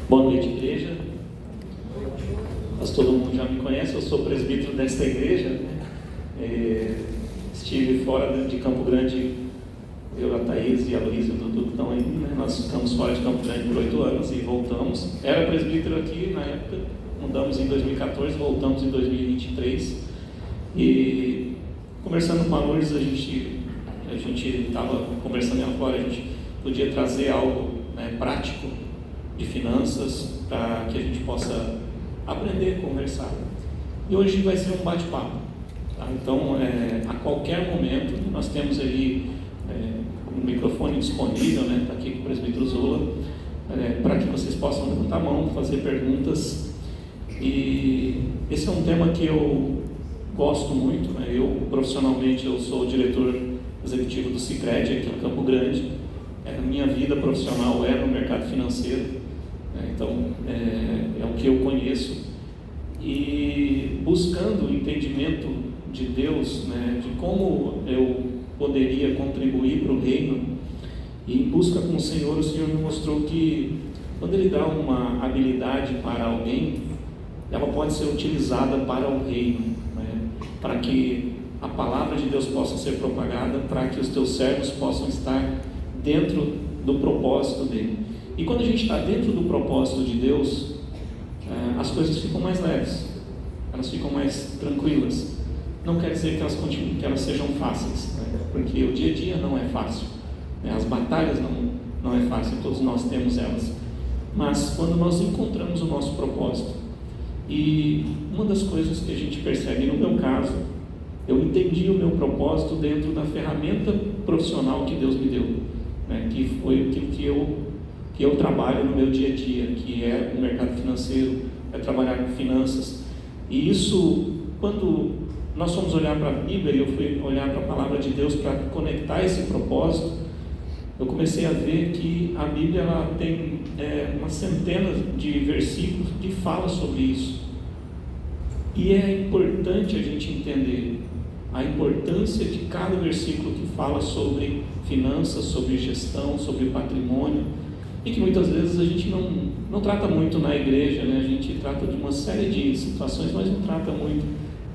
Boa noite, igreja. Mas todo mundo já me conhece, eu sou presbítero desta igreja. Estive fora de Campo Grande, eu, a Thaís e a Luísa e o Dudu que estão aí, né? Nós ficamos fora de Campo Grande por 8 anos e voltamos. Era presbítero aqui na época, mudamos em 2014, voltamos em 2023. E conversando com a Lourdes, a gente estava conversando lá fora, a gente podia trazer algo, né, prático de finanças para que a gente possa aprender a conversar. E hoje vai ser um bate-papo, tá? Então, a qualquer momento, nós temos ali um microfone disponível, né? Está aqui com o presbítero Zola, para que vocês possam levantar a mão, fazer perguntas. E esse é um tema que eu gosto muito, né? Eu, profissionalmente, eu sou o diretor executivo do Sicredi aqui em Campo Grande. A minha vida profissional é no mercado financeiro, né? Então é o que eu conheço, e buscando o entendimento de Deus, né, de como eu poderia contribuir para o reino, e em busca com o Senhor me mostrou que quando Ele dá uma habilidade para alguém, ela pode ser utilizada para o reino, né, para que a palavra de Deus possa ser propagada, para que os teus servos possam estar dentro do propósito dele. E quando a gente está dentro do propósito de Deus, as coisas ficam mais leves, elas ficam mais tranquilas. Não quer dizer que elas sejam fáceis, né? Porque o dia a dia não é fácil, né? As batalhas não é fácil, todos nós temos elas. Mas quando nós encontramos o nosso propósito, e uma das coisas que a gente percebe, no meu caso, eu entendi o meu propósito dentro da ferramenta profissional que Deus me deu, né? Que foi aquilo que eu trabalho no meu dia a dia, que é o mercado financeiro, é trabalhar com finanças. E isso, quando nós fomos olhar para a Bíblia, e eu fui olhar para a palavra de Deus para conectar esse propósito, eu comecei a ver que a Bíblia ela tem uma centena de versículos que fala sobre isso. E é importante a gente entender a importância de cada versículo que fala sobre finanças, sobre gestão, sobre patrimônio, e que muitas vezes a gente não trata muito na igreja, né? A gente trata de uma série de situações, mas não trata muito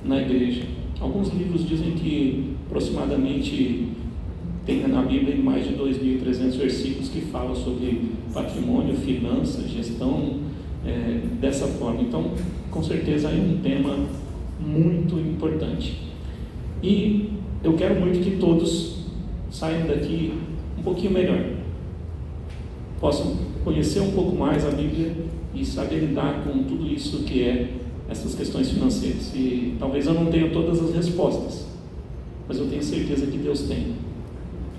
na igreja. Alguns livros dizem que aproximadamente tem na Bíblia mais de 2.300 versículos que falam sobre patrimônio, finanças, gestão, dessa forma. Então, com certeza é um tema muito importante. E eu quero muito que todos saiam daqui um pouquinho melhor, possam conhecer um pouco mais a Bíblia e saber lidar com tudo isso que é essas questões financeiras. E talvez eu não tenha todas as respostas, mas eu tenho certeza que Deus tem.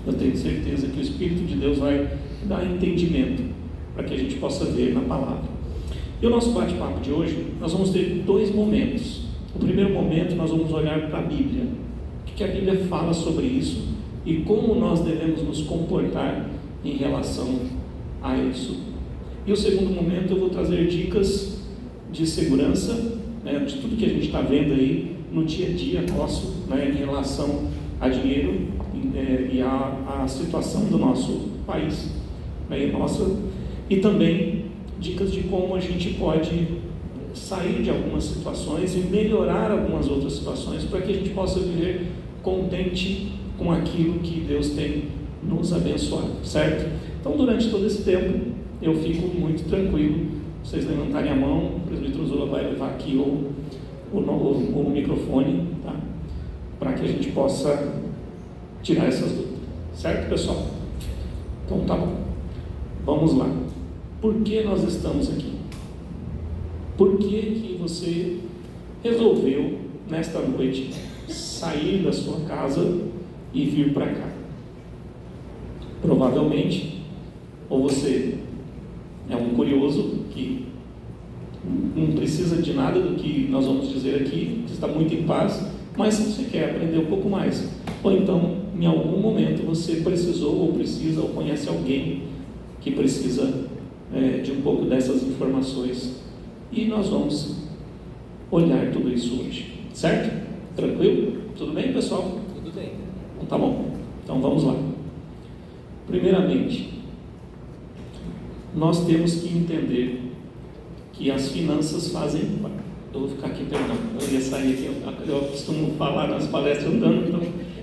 Eu tenho certeza que o Espírito de Deus vai dar entendimento para que a gente possa ver na palavra. E o nosso bate-papo de hoje, nós vamos ter 2 momentos. O primeiro momento, nós vamos olhar para a Bíblia, o que a Bíblia fala sobre isso e como nós devemos nos comportar em relação a isso. E o segundo momento, eu vou trazer dicas de segurança, né, de tudo que a gente está vendo aí no dia a dia nosso, né, em relação a dinheiro e a situação do nosso país, né, e também dicas de como a gente pode sair de algumas situações e melhorar algumas outras situações para que a gente possa viver contente com aquilo que Deus tem nos abençoado, certo? Então, durante todo esse tempo, eu fico muito tranquilo. Vocês levantarem a mão, o presbítero Zola vai levar aqui o microfone, tá? Para que a gente possa tirar essas dúvidas, certo, pessoal? Então, tá bom. Vamos lá. Por que nós estamos aqui? Por que você resolveu, nesta noite, sair da sua casa e vir para cá? Provavelmente, ou você é um curioso que não precisa de nada do que nós vamos dizer aqui, que está muito em paz, mas você quer aprender um pouco mais. Ou então, em algum momento, você precisou ou precisa ou conhece alguém que precisa de um pouco dessas informações. E nós vamos olhar tudo isso hoje, certo? Tranquilo? Tudo bem, pessoal? Tudo bem. Então, tá bom. Então vamos lá. Primeiramente, nós temos que entender que as finanças fazem... Eu vou ficar aqui, perdão, eu ia sair aqui, eu costumo falar nas palestras andando, então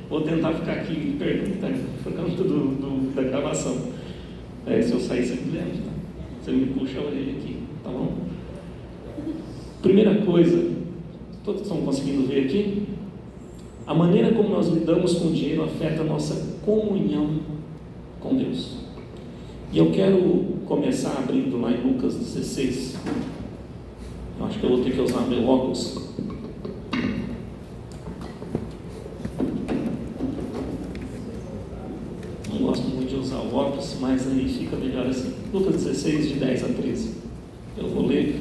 vou tentar ficar aqui perguntando, por causa da gravação. Se eu sair, você me lembra, tá? Você me puxa a orelha aqui, tá bom? Primeira coisa, todos estão conseguindo ver aqui? A maneira como nós lidamos com o dinheiro afeta a nossa comunhão com Deus. E eu quero começar abrindo lá em Lucas 16. Eu acho que eu vou ter que usar meu óculos. Não gosto muito de usar o óculos, mas aí fica melhor assim. Lucas 16, de 10 a 13. Eu vou ler.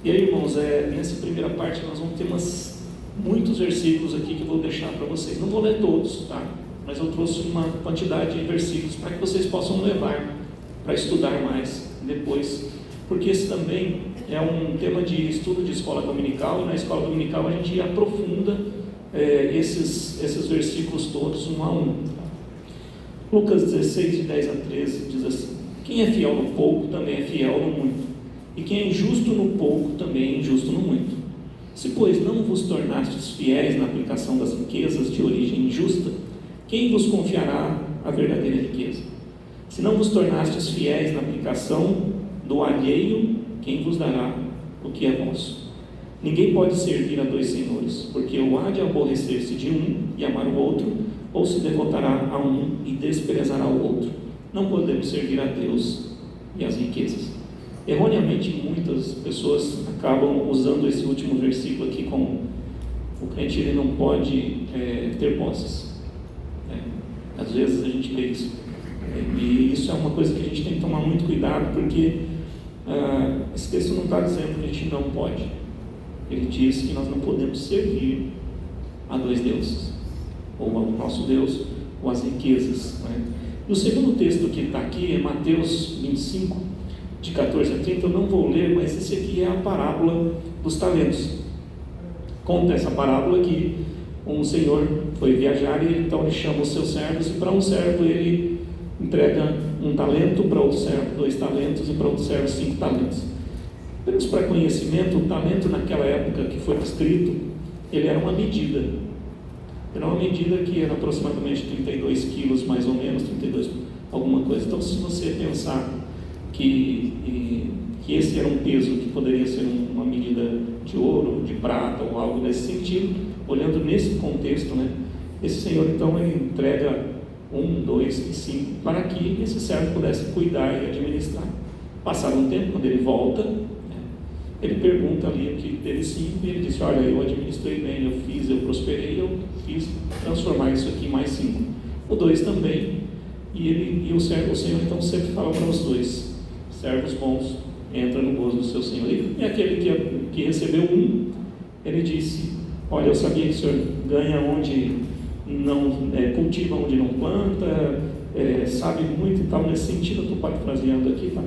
E aí, irmãos, nessa primeira parte nós vamos ter muitos versículos aqui que eu vou deixar para vocês. Não vou ler todos, tá? Mas eu trouxe uma quantidade de versículos para que vocês possam levar para estudar mais depois. Porque esse também é um tema de estudo de escola dominical, e na escola dominical a gente aprofunda esses versículos todos, um a um. Lucas 16, de 10 a 13, diz assim: quem é fiel no pouco, também é fiel no muito, e quem é injusto no pouco, também é injusto no muito. Se, pois, não vos tornastes fiéis na aplicação das riquezas de origem injusta, quem vos confiará a verdadeira riqueza? Se não vos tornastes fiéis na aplicação do alheio, quem vos dará o que é vosso? Ninguém pode servir a dois senhores, porque ou há de aborrecer-se de um e amar o outro, ou se devotará a um e desprezará o outro. Não podemos servir a Deus e as riquezas. Erroneamente, muitas pessoas acabam usando esse último versículo aqui como: o crente ele não pode ter posses. Às vezes a gente vê isso. E isso é uma coisa que a gente tem que tomar muito cuidado, porque esse texto não está dizendo que a gente não pode. Ele diz que nós não podemos servir a dois deuses, ou ao nosso Deus, ou às riquezas. E o segundo texto que está aqui é Mateus 25, de 14 a 30. Eu não vou ler, mas esse aqui é a parábola dos talentos. Conta essa parábola que um senhor foi viajar e então ele chama os seus servos, e para um servo ele entrega 1 talento, para outro servo 2 talentos, e para outro servo 5 talentos. Apenas para conhecimento, o talento naquela época que foi descrito, ele era uma medida. Era uma medida que era aproximadamente 32 quilos, mais ou menos, 32, alguma coisa. Então, se você pensar que esse era um peso que poderia ser uma medida de ouro, de prata, ou algo nesse sentido, olhando nesse contexto, esse senhor, então, ele entrega 1, 2 e 5, para que esse servo pudesse cuidar e administrar. Passado um tempo, quando ele volta, ele pergunta ali o que teve 5, e ele disse: olha, eu administrei bem, eu prosperei, eu fiz transformar isso aqui em mais 5. O 2 também, e o Senhor então sempre fala para os dois: servos bons, entra no gozo do seu Senhor. E aquele que recebeu 1, ele disse: olha, eu sabia que o Senhor ganha onde não cultiva, onde não planta, sabe muito e tal, nesse sentido. Eu estou parafraseando aqui, tá?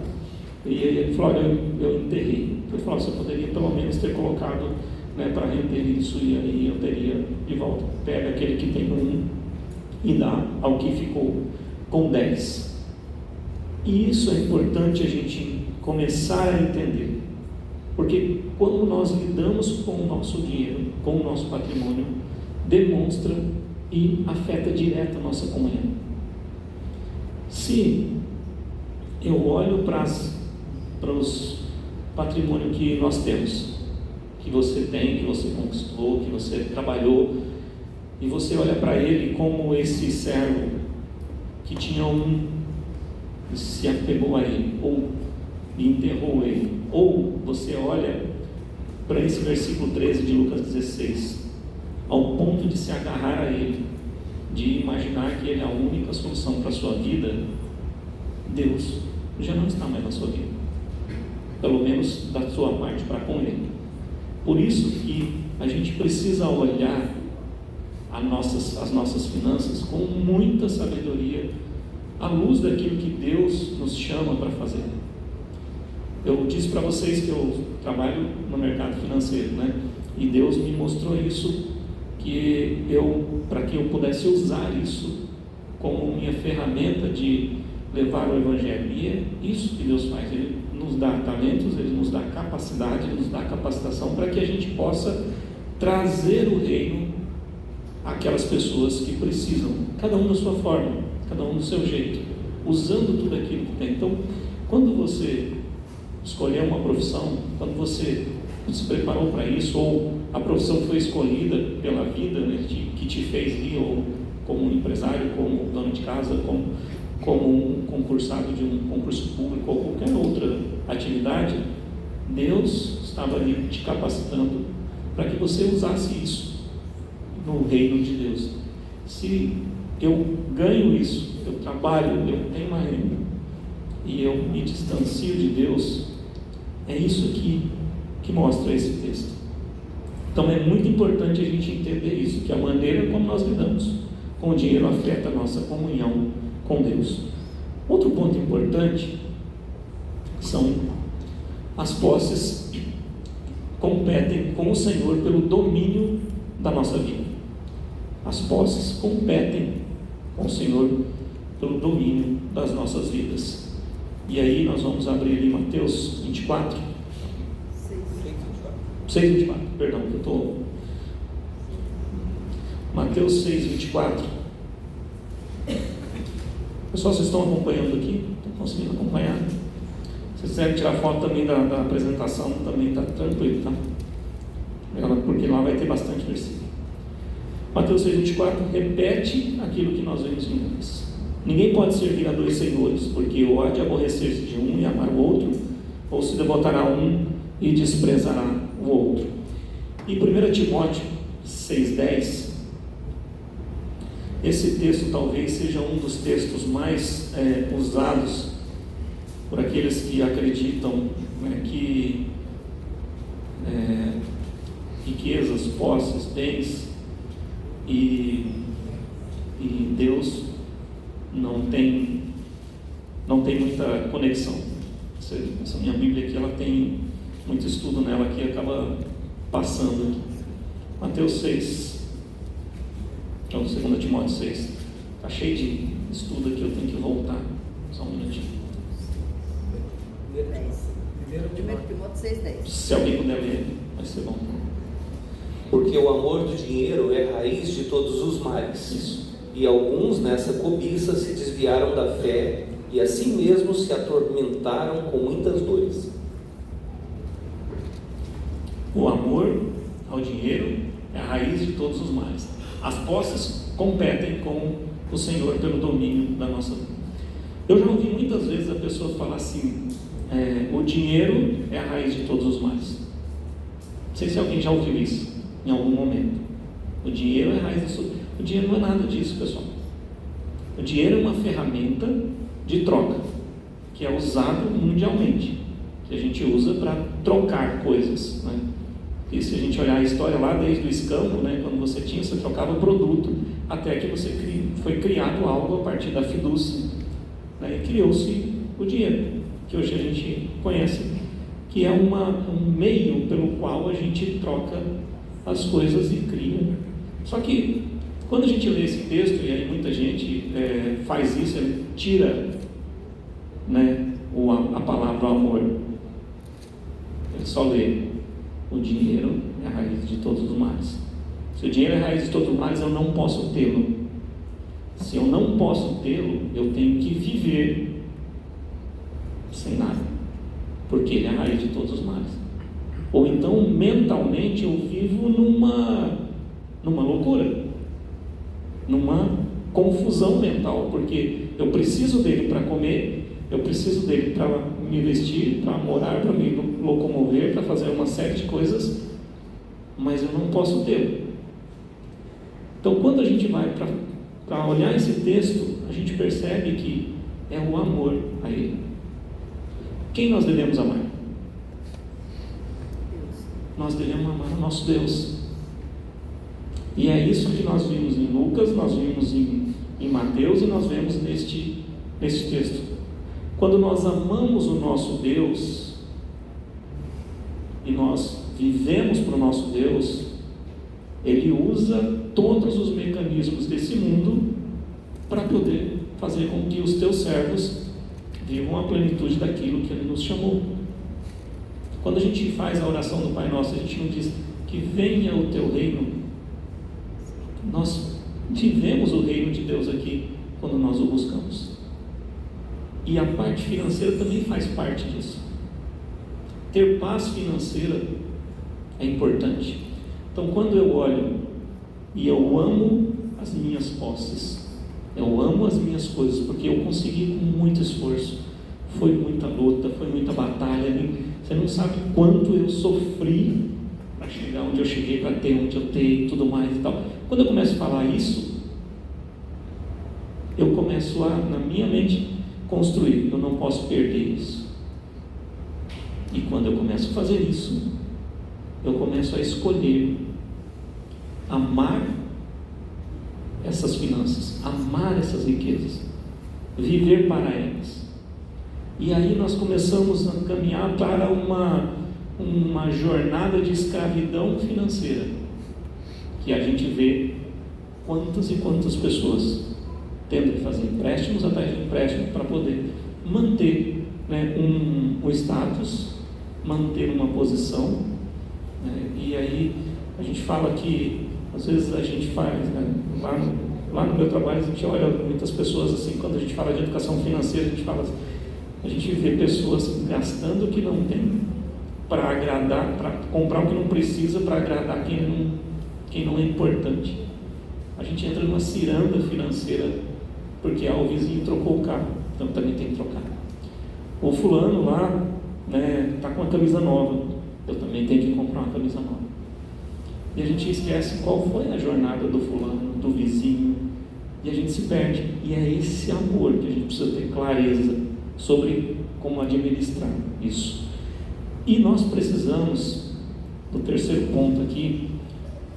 E ele falou: olha, eu enterrei. Ele falou: você poderia pelo menos ter colocado para render isso, e aí eu teria de volta. Pega aquele que tem 1 e dá ao que ficou com 10. E isso é importante a gente começar a entender, porque quando nós lidamos com o nosso dinheiro, com o nosso patrimônio, demonstra e afeta direto a nossa comunhão. Se eu olho para os patrimônios que nós temos, que você tem, que você conquistou, que você trabalhou, e você olha para ele como esse servo que tinha 1 e se apegou a ele, ou enterrou ele, ou você olha para esse versículo 13 de Lucas 16, ao ponto de se agarrar a ele, de imaginar que ele é a única solução para a sua vida, Deus já não está mais na sua vida, pelo menos da sua parte para com ele. Por isso que a gente precisa olhar as nossas finanças com muita sabedoria, à luz daquilo que Deus nos chama para fazer. Eu disse para vocês que eu trabalho no mercado financeiro, e Deus me mostrou isso, para que eu pudesse usar isso como minha ferramenta de levar o Evangelho. E é isso que Deus faz. Ele nos dá talentos, Ele nos dá capacidade, Ele nos dá capacitação para que a gente possa trazer o reino àquelas pessoas que precisam, cada um da sua forma, cada um do seu jeito, usando tudo aquilo que tem. Então, quando você escolheu uma profissão, quando você se preparou para isso, ou a profissão foi escolhida pela vida, né, que te fez ir, ou como um empresário, como dono de casa, como um concursado de um concurso público, ou qualquer outra atividade, Deus estava ali te capacitando para que você usasse isso no reino de Deus. Se eu ganho isso, eu trabalho, eu tenho uma renda, e eu me distancio de Deus, é isso que mostra esse texto. Então é muito importante a gente entender isso, que a maneira como nós lidamos com o dinheiro afeta a nossa comunhão com Deus. Outro ponto importante são as posses que competem com o Senhor pelo domínio da nossa vida. As posses competem com o Senhor pelo domínio das nossas vidas. E aí nós vamos abrir ali Mateus 24. 6:24, perdão, eu estou. Mateus 6:24. Pessoal, vocês estão acompanhando aqui? Estão conseguindo acompanhar? Se vocês quiserem tirar foto também da apresentação, também está tranquilo, tá? Porque lá vai ter bastante versículo. Mateus 6:24 repete aquilo que nós vemos em Lucas. Ninguém pode servir a dois senhores, porque ou há de aborrecer-se de um e amar o outro, ou se devotará a um e desprezará o outro. Em 1 Timóteo 6:10, esse texto talvez seja um dos textos mais usados por aqueles que acreditam, né, que riquezas, posses, bens e Deus não tem muita conexão. Essa minha Bíblia aqui, ela tem muito estudo nela que acaba passando aqui. Mateus 6, então 2 Timóteo 6, está cheio de estudo aqui, eu tenho que voltar, só um minutinho. 1 Timóteo 6:10. Se alguém puder ler, vai ser bom. Porque o amor do dinheiro é a raiz de todos os males. Isso. E alguns nessa cobiça se desviaram da fé e assim mesmo se atormentaram com muitas dores. O amor ao dinheiro é a raiz de todos os males. As posses competem com o Senhor pelo domínio da nossa vida. Eu já ouvi muitas vezes a pessoa falar assim, o dinheiro é a raiz de todos os males. Não sei se alguém já ouviu isso em algum momento. O dinheiro é a raiz disso. O dinheiro não é nada disso, pessoal. O dinheiro é uma ferramenta de troca que é usado mundialmente, que a gente usa para trocar coisas, né? E se a gente olhar a história lá desde o escambo, né, quando você trocava produto, até que foi criado algo a partir da fidúcia, né, e criou-se o dinheiro, que hoje a gente conhece, que é um meio pelo qual a gente troca as coisas e cria. Só que quando a gente lê esse texto, e aí muita gente faz isso, ele tira, né, a palavra amor, ele só lê: o dinheiro é a raiz de todos os males. Se o dinheiro é a raiz de todos os males, eu não posso tê-lo. Se eu não posso tê-lo, eu tenho que viver sem nada, porque ele é a raiz de todos os males. Ou então, mentalmente, eu vivo numa loucura, numa confusão mental, porque eu preciso dele para comer, eu preciso dele para me vestir, para morar, para me locomover, para fazer uma série de coisas, mas eu não posso tê-lo. Então, quando a gente vai para olhar esse texto, a gente percebe que é o amor a Ele. Quem nós devemos amar? Deus. Nós devemos amar o nosso Deus. E é isso que nós vimos em Lucas, nós vimos em Mateus e nós vemos neste texto. Quando nós amamos o nosso Deus e nós vivemos para o nosso Deus, Ele usa todos os mecanismos desse mundo para poder fazer com que os teus servos vivam a plenitude daquilo que Ele nos chamou. Quando a gente faz a oração do Pai Nosso, a gente não diz que venha o teu reino. Nós vivemos o reino de Deus aqui quando nós o buscamos. E a parte financeira também faz parte disso. Ter paz financeira é importante. Então, quando eu olho e eu amo as minhas posses, eu amo as minhas coisas, porque eu consegui com muito esforço, foi muita luta, foi muita batalha, você não sabe quanto eu sofri para chegar onde eu cheguei, para ter onde eu tenho e tudo mais e tal. Quando eu começo a falar isso, eu começo a, na minha mente, construir, eu não posso perder isso. E quando eu começo a fazer isso, eu começo a escolher amar essas finanças, amar essas riquezas, viver para elas. E aí nós começamos a caminhar para uma jornada de escravidão financeira, que a gente vê quantas e quantas pessoas tendo que fazer empréstimos atrás de empréstimo para poder manter, né, um status, manter uma posição, né? E aí a gente fala que às vezes a gente faz, né, lá no meu trabalho a gente olha muitas pessoas assim, quando a gente fala de educação financeira, a gente fala assim, a gente vê pessoas gastando o que não tem para agradar, para comprar o que não precisa para agradar quem não é importante. A gente entra numa ciranda financeira porque o vizinho trocou o carro, então também tem que trocar. O fulano lá, né, está com uma camisa nova, eu também tenho que comprar uma camisa nova. E a gente esquece qual foi a jornada do fulano, do vizinho, e a gente se perde. E é esse amor que a gente precisa ter clareza sobre como administrar isso. E nós precisamos, do terceiro ponto aqui,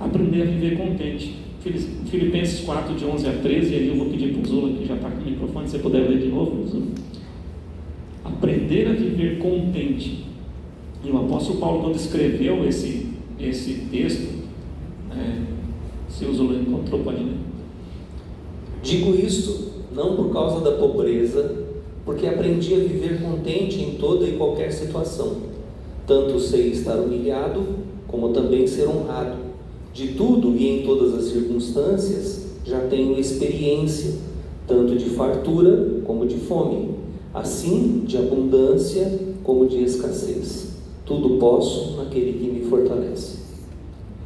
aprender a viver contente. Filipenses 4, de 11 a 13, e aí eu vou pedir para o Zula, que já está com o microfone, se você puder ler de novo, Zula. Aprender a viver contente. E o apóstolo Paulo, quando escreveu esse texto, se o Zula encontrou, pode ler. Digo isto não por causa da pobreza, porque aprendi a viver contente em toda e qualquer situação. Tanto sei estar humilhado, como também ser honrado. De tudo e em todas as circunstâncias já tenho experiência, tanto de fartura como de fome, assim de abundância como de escassez. Tudo posso naquele que me fortalece.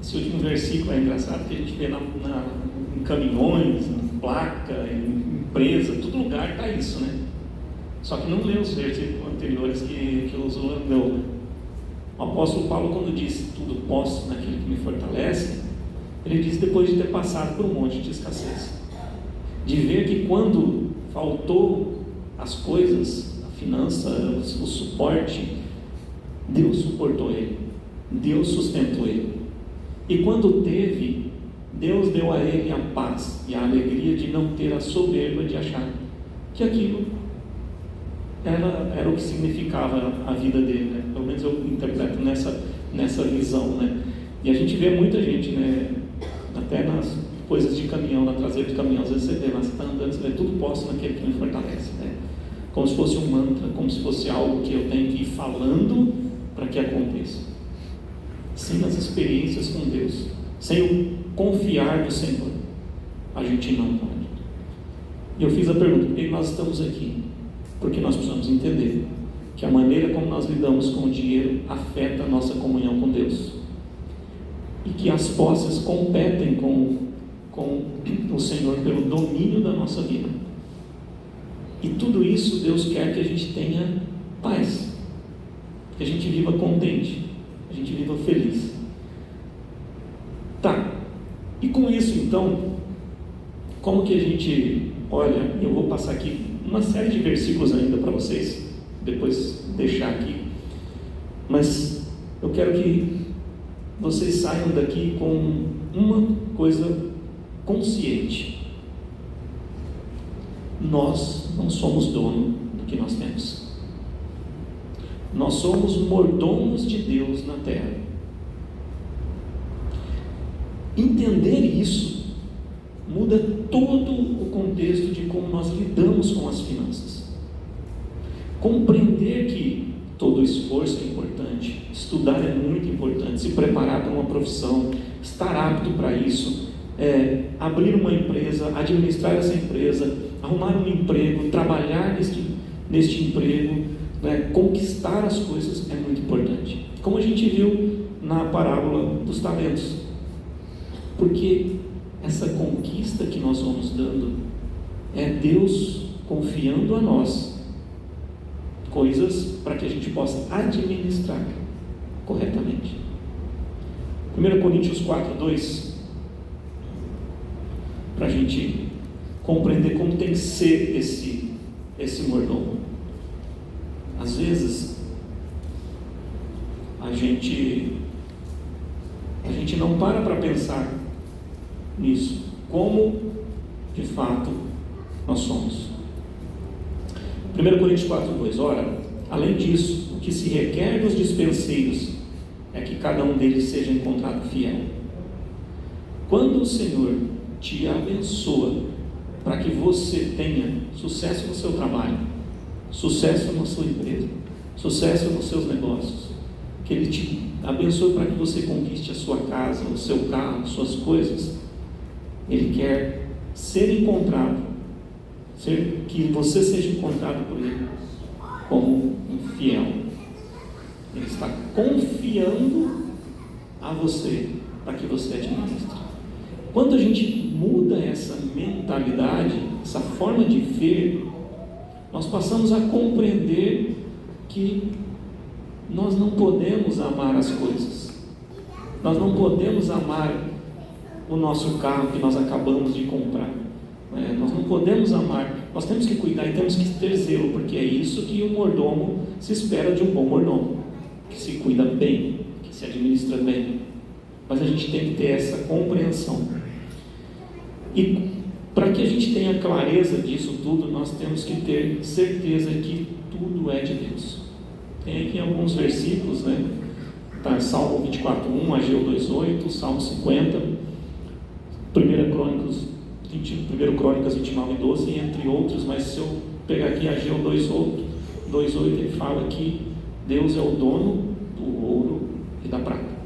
Esse último versículo é engraçado, que a gente vê em caminhões, em placa, em empresa, todo lugar está isso, né? Só que não lê os versículos anteriores que o Zula leu. O apóstolo Paulo, quando diz tudo posso naquele que me fortalece, ele diz depois de ter passado por um monte de escassez, de ver que quando faltou as coisas, a finança, o suporte, Deus suportou ele, Deus sustentou ele. E quando teve, Deus deu a ele a paz e a alegria de não ter a soberba de achar que aquilo era o que significava a vida dele, né? Pelo menos eu interpreto nessa visão, né? E a gente vê muita gente, né? Até nas coisas de caminhão, na traseira de caminhão, às vezes você vê lá, você está andando, você vê tudo posso naquele que me fortalece, né? Como se fosse um mantra, como se fosse algo que eu tenho que ir falando para que aconteça. Sem as experiências com Deus, sem o confiar no Senhor, a gente não pode. E eu fiz a pergunta, por que nós estamos aqui? Porque nós precisamos entender que a maneira como nós lidamos com o dinheiro afeta a nossa comunhão com Deus, e que as posses competem com o Senhor pelo domínio da nossa vida. E tudo isso Deus quer que a gente tenha paz, que a gente viva contente, a gente viva feliz. Tá, e com isso então, como que a gente olha? Eu vou passar aqui uma série de versículos ainda para vocês, depois deixar aqui, mas eu quero que vocês saiam daqui com uma coisa consciente: nós não somos dono do que nós temos, nós somos mordomos de Deus na terra. Entender isso muda todo o contexto de como nós lidamos com as finanças. Compreender que todo esforço é importante, estudar é muito importante, se preparar para uma profissão, estar apto para isso, abrir uma empresa, administrar essa empresa, arrumar um emprego, trabalhar neste emprego, né? Conquistar as coisas é muito importante, como a gente viu na parábola dos talentos, porque essa conquista que nós vamos dando é Deus confiando a nós coisas para que a gente possa administrar corretamente. 1 Coríntios 4:2, para a gente compreender como tem que ser esse mordomo. Às vezes a gente não para pensar nisso, como de fato nós somos. 1 Coríntios 4:2, ora, além disso, o que se requer dos dispenseiros é que cada um deles seja encontrado fiel. Quando o Senhor te abençoa para que você tenha sucesso no seu trabalho, sucesso na sua empresa, sucesso nos seus negócios, que Ele te abençoe para que você conquiste a sua casa, o seu carro, suas coisas, Ele quer ser encontrado, que você seja encontrado por Ele como um fiel. Ele está confiando a você para que você administre. Quando a gente muda essa mentalidade, essa forma de ver, nós passamos a compreender que nós não podemos amar as coisas, nós não podemos amar o nosso carro que nós acabamos de comprar, nós não podemos amar, nós temos que cuidar e temos que ter zelo, porque é isso que o mordomo se espera de um bom mordomo, que se cuida bem, que se administra bem. Mas a gente tem que ter essa compreensão, e para que a gente tenha clareza disso tudo, nós temos que ter certeza que tudo é de Deus. Tem aqui alguns versículos, né? Tá, Salmo 24:1, Ageu 2:8, Salmo 50, 1 Crônicas 29:12, entre outros. Mas se eu pegar aqui Ageu 2:8, ele fala que Deus é o dono do ouro e da prata.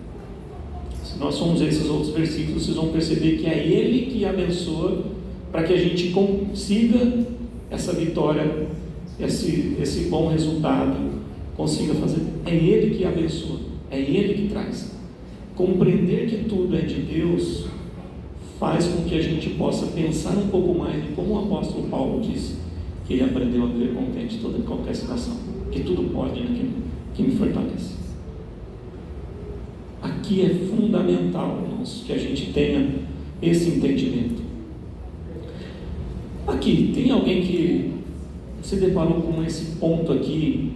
Se nós formos esses outros versículos, vocês vão perceber que é Ele que abençoa para que a gente consiga essa vitória, esse bom resultado, consiga fazer. É Ele que abençoa, é Ele que traz. Compreender que tudo é de Deus faz com que a gente possa pensar um pouco mais de como o apóstolo Paulo disse, que ele aprendeu a viver contente em toda e qualquer situação, que tudo pode naquilo que me fortalece. Aqui é fundamental, irmãos, que a gente tenha esse entendimento. Aqui, tem alguém que se deparou com esse ponto aqui,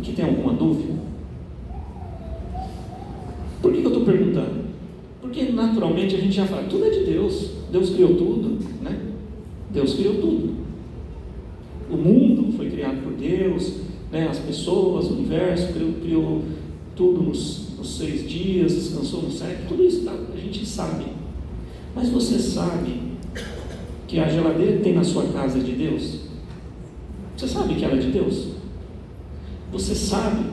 que tem alguma dúvida? Por que eu estou perguntando? Porque naturalmente a gente já fala, tudo é de Deus, Deus criou tudo, né? Deus criou tudo. O mundo foi criado por Deus, né? As pessoas, o universo, criou tudo nos 6 dias, descansou no 7, tudo isso a gente sabe. Mas você sabe que a geladeira que tem na sua casa é de Deus? Você sabe que ela é de Deus? Você sabe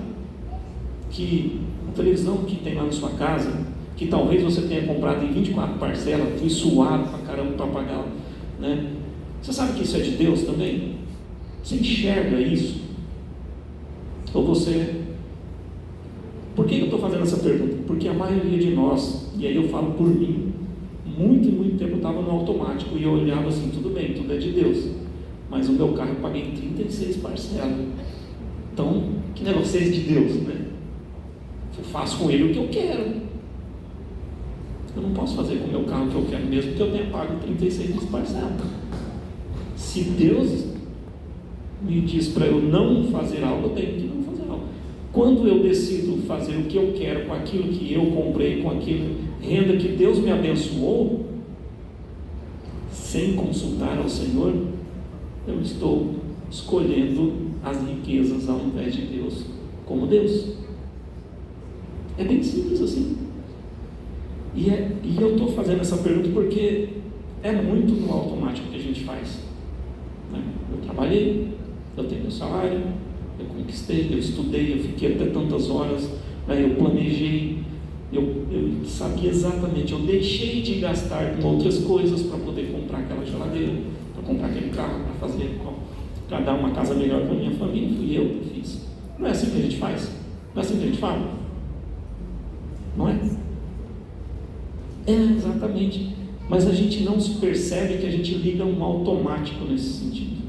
que a televisão que tem lá na sua casa, que talvez você tenha comprado em 24 parcelas, foi suado pra caramba para pagar, né? Você sabe que isso é de Deus também? Você enxerga isso? Ou você... Por que eu estou fazendo essa pergunta? Porque a maioria de nós, e aí eu falo por mim, muito tempo eu estava no automático e eu olhava assim, tudo bem, tudo é de Deus, mas o meu carro eu paguei em 36 parcelas. Então, que negócio é esse de Deus, né? Eu faço com ele o que eu quero. Eu não posso fazer com o meu carro o que eu quero, mesmo que eu tenha pago 36 parcelas. Se Deus me diz para eu não fazer algo, eu tenho que não fazer algo. Quando eu decido fazer o que eu quero com aquilo que eu comprei, com aquilo, renda que Deus me abençoou, sem consultar ao Senhor, eu estou escolhendo as riquezas ao invés de Deus, como Deus. É bem simples assim. E eu estou fazendo essa pergunta porque é muito no automático que a gente faz, né? Eu trabalhei, eu tenho meu salário, Eu conquistei, eu estudei, eu fiquei até tantas horas, né? Eu planejei, eu sabia exatamente, eu deixei de gastar com outras coisas para poder comprar aquela geladeira, para comprar aquele carro, para dar uma casa melhor para a minha família. Fui eu que fiz. Não é assim que a gente faz? Não é assim que a gente fala? Não é? É, exatamente. Mas a gente não se percebe que a gente liga um automático nesse sentido.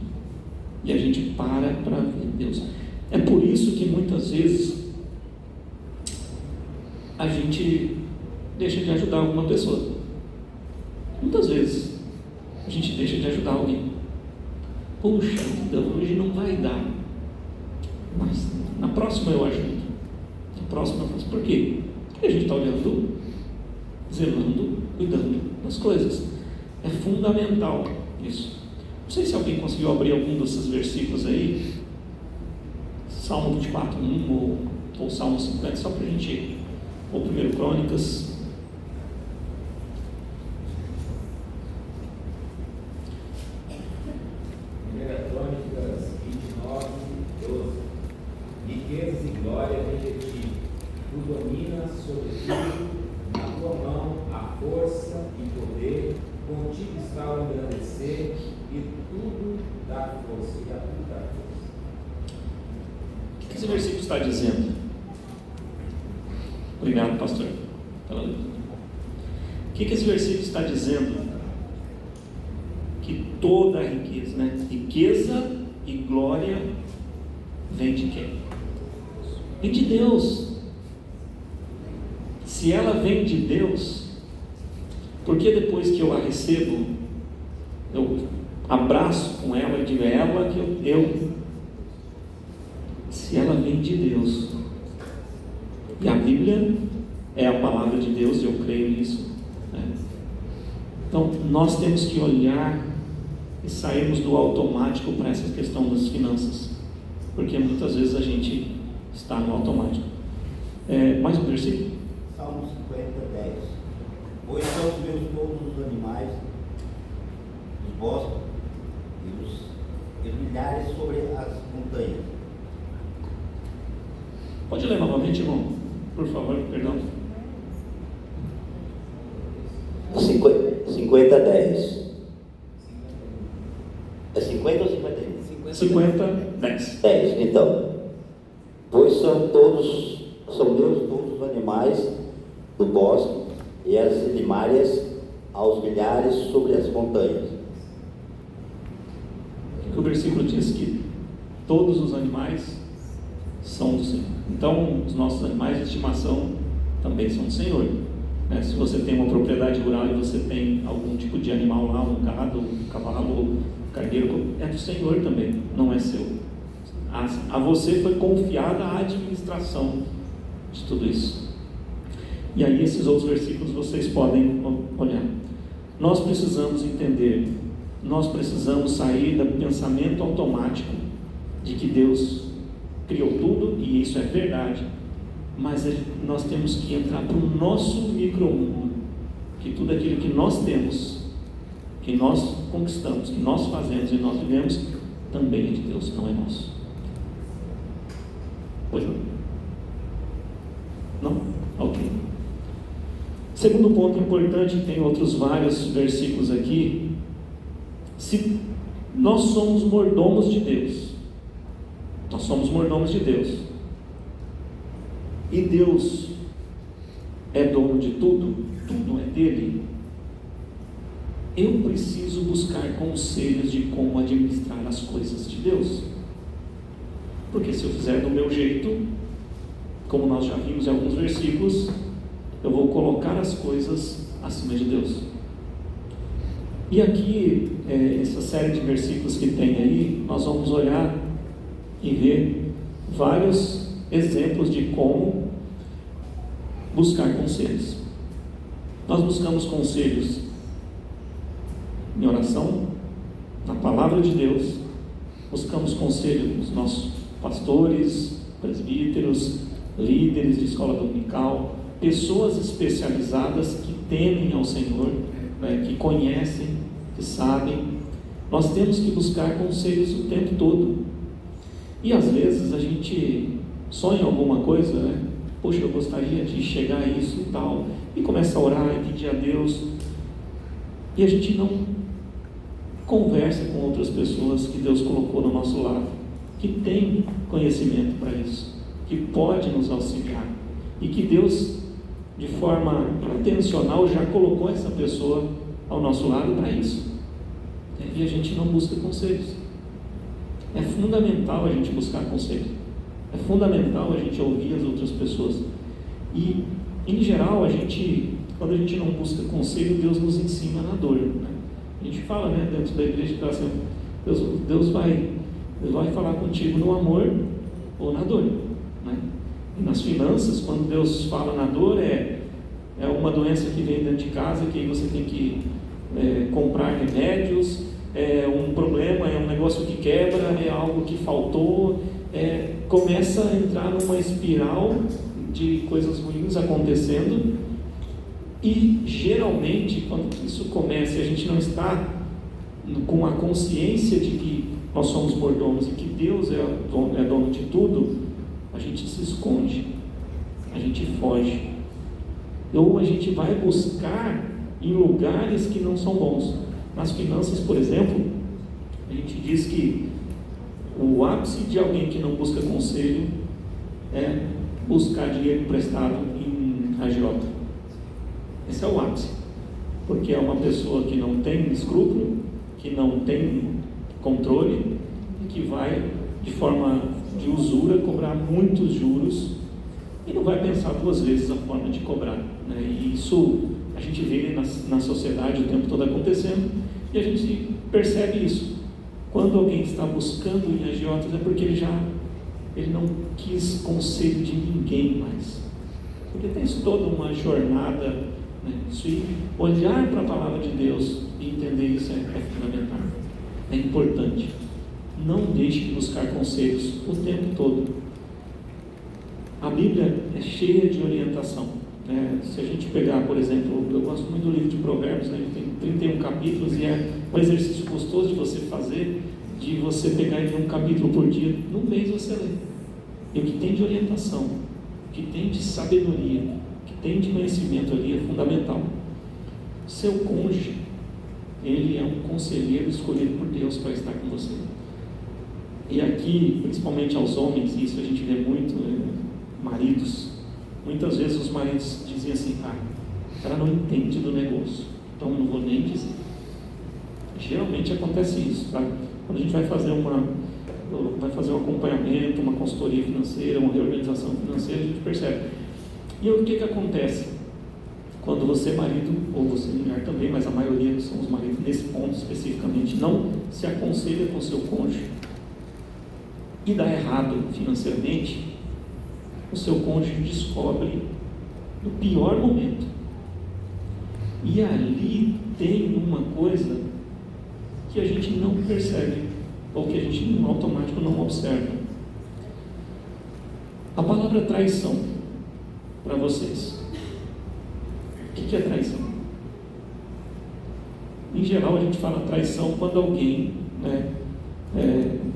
E a gente para ver Deus. É por isso que muitas vezes a gente deixa de ajudar alguma pessoa. Muitas vezes a gente deixa de ajudar alguém. Puxa vida, hoje não vai dar. Mas na próxima eu ajudo. Na próxima eu faço. Por quê? Porque a gente está olhando, zelando, cuidando das coisas. É fundamental isso. Não sei se alguém conseguiu abrir algum desses versículos aí. Salmo 24:1 ou Salmo 50, só para a gente. Ou 1 Crônicas. Crônicas 29:12. Riquezas e glória vem de ti. Tu dominas sobre tudo, na tua mão a força e poder, contigo está o engrandecer, e tudo dá força, e a tudo dá força. O que esse versículo está dizendo? Obrigado, pastor, pela leitura. O que esse versículo está dizendo? Que toda a riqueza, né? Riqueza e glória vem de quem? Vem de Deus. Se ela vem de Deus, por que depois que eu a recebo, eu abraço com ela e digo, é ela que eu se ela vem de Deus, e a Bíblia é a palavra de Deus, eu creio nisso, né? Então nós temos que olhar e sairmos do automático para essa questão das finanças, porque muitas vezes a gente está no automático. Mais um versículo? Salmo 50:10. Pois são os meus todos os animais dos bosques e os milhares sobre as montanhas. Pode ler novamente, irmão? Por favor, perdão. 50:10. É 50 ou 51? 50:10. 10, então. Pois são meus todos os animais do bosque e as limárias aos milhares sobre as montanhas. O versículo diz que todos os animais são do Senhor. Então, os nossos animais de estimação também são do Senhor, né? Se você tem uma propriedade rural e você tem algum tipo de animal lá, um gado, um cavalo, um carneiro, é do Senhor também, não é seu. A você foi confiada a administração de tudo isso. E aí esses outros versículos vocês podem olhar. Nós precisamos entender, nós precisamos sair do pensamento automático de que Deus criou tudo, e isso é verdade, mas nós temos que entrar para o nosso micro-mundo, que tudo aquilo que nós temos, que nós conquistamos, que nós fazemos e nós vivemos, também é de Deus, não é nosso. Pois não? Não? Ok. Segundo ponto importante, tem outros vários versículos aqui. Se nós somos mordomos de Deus, nós somos mordomos de Deus, e Deus é dono de tudo, tudo é dele, eu preciso buscar conselhos de como administrar as coisas de Deus, porque se eu fizer do meu jeito, como nós já vimos em alguns versículos, eu vou colocar as coisas acima de Deus. E aqui, essa série de versículos que tem aí, nós vamos olhar e ver vários exemplos de como buscar conselhos. Nós buscamos conselhos em oração, na palavra de Deus, buscamos conselho dos nossos pastores, presbíteros, líderes de escola dominical, pessoas especializadas que temem ao Senhor, né, que conhecem, que sabem. Nós temos que buscar conselhos o tempo todo. E às vezes a gente sonha alguma coisa, né? Poxa, eu gostaria de chegar a isso e tal, e começa a orar e pedir a Deus, e a gente não conversa com outras pessoas que Deus colocou no nosso lado, que tem conhecimento para isso, que pode nos auxiliar, e que Deus, de forma intencional, já colocou essa pessoa ao nosso lado para isso, e a gente não busca conselhos. É fundamental a gente buscar conselhos, é fundamental a gente ouvir as outras pessoas, e em geral quando a gente não busca conselho, Deus nos ensina na dor, né? A gente fala, né, dentro da igreja, que assim, Deus vai falar contigo no amor ou na dor, né? E nas finanças, quando Deus fala na dor, é uma doença que vem dentro de casa, que aí você tem que comprar remédios, é um problema, é um negócio que quebra, é algo que faltou, começa a entrar numa espiral de coisas ruins acontecendo, e geralmente quando isso começa e a gente não está com a consciência de que nós somos mordomos e que Deus é dono de tudo, a gente se esconde, a gente foge, ou a gente vai buscar em lugares que não são bons. Nas finanças, por exemplo, a gente diz que o ápice de alguém que não busca conselho é buscar dinheiro emprestado em agiota. Esse é o ápice, porque é uma pessoa que não tem escrúpulo, que não tem controle e que vai, de forma de usura, cobrar muitos juros e não vai pensar duas vezes a forma de cobrar, né? E isso a gente vê na sociedade o tempo todo acontecendo, e a gente percebe isso. Quando alguém está buscando em agiotas, é porque ele não quis conselho de ninguém mais, porque tem toda uma jornada, né? Isso, e olhar para a palavra de Deus e entender isso é fundamental, é importante. Não deixe de buscar conselhos o tempo todo. A Bíblia é cheia de orientação, né? Se a gente pegar, por exemplo, eu gosto muito do livro de Provérbios, né? Ele tem 31 capítulos e é um exercício gostoso de você fazer, de você pegar e ler um capítulo por dia. Num mês você lê. E o que tem de orientação, o que tem de sabedoria, o que tem de conhecimento ali é fundamental. Seu cônjuge, ele é um conselheiro escolhido por Deus para estar com você. E aqui, principalmente aos homens, isso a gente vê muito, maridos. Muitas vezes os maridos dizem assim: ela não entende do negócio, então não vou nem dizer. Geralmente acontece isso, tá? Quando a gente vai fazer um acompanhamento, uma consultoria financeira, uma reorganização financeira, a gente percebe. E o que acontece? Quando você, marido, ou você, mulher também, mas a maioria são os maridos nesse ponto especificamente, não se aconselha com o seu cônjuge e dá errado financeiramente, o seu cônjuge descobre no pior momento. E ali tem uma coisa que a gente não percebe, ou que a gente no automático não observa. A palavra traição, para vocês, o que é traição? Em geral a gente fala traição quando alguém,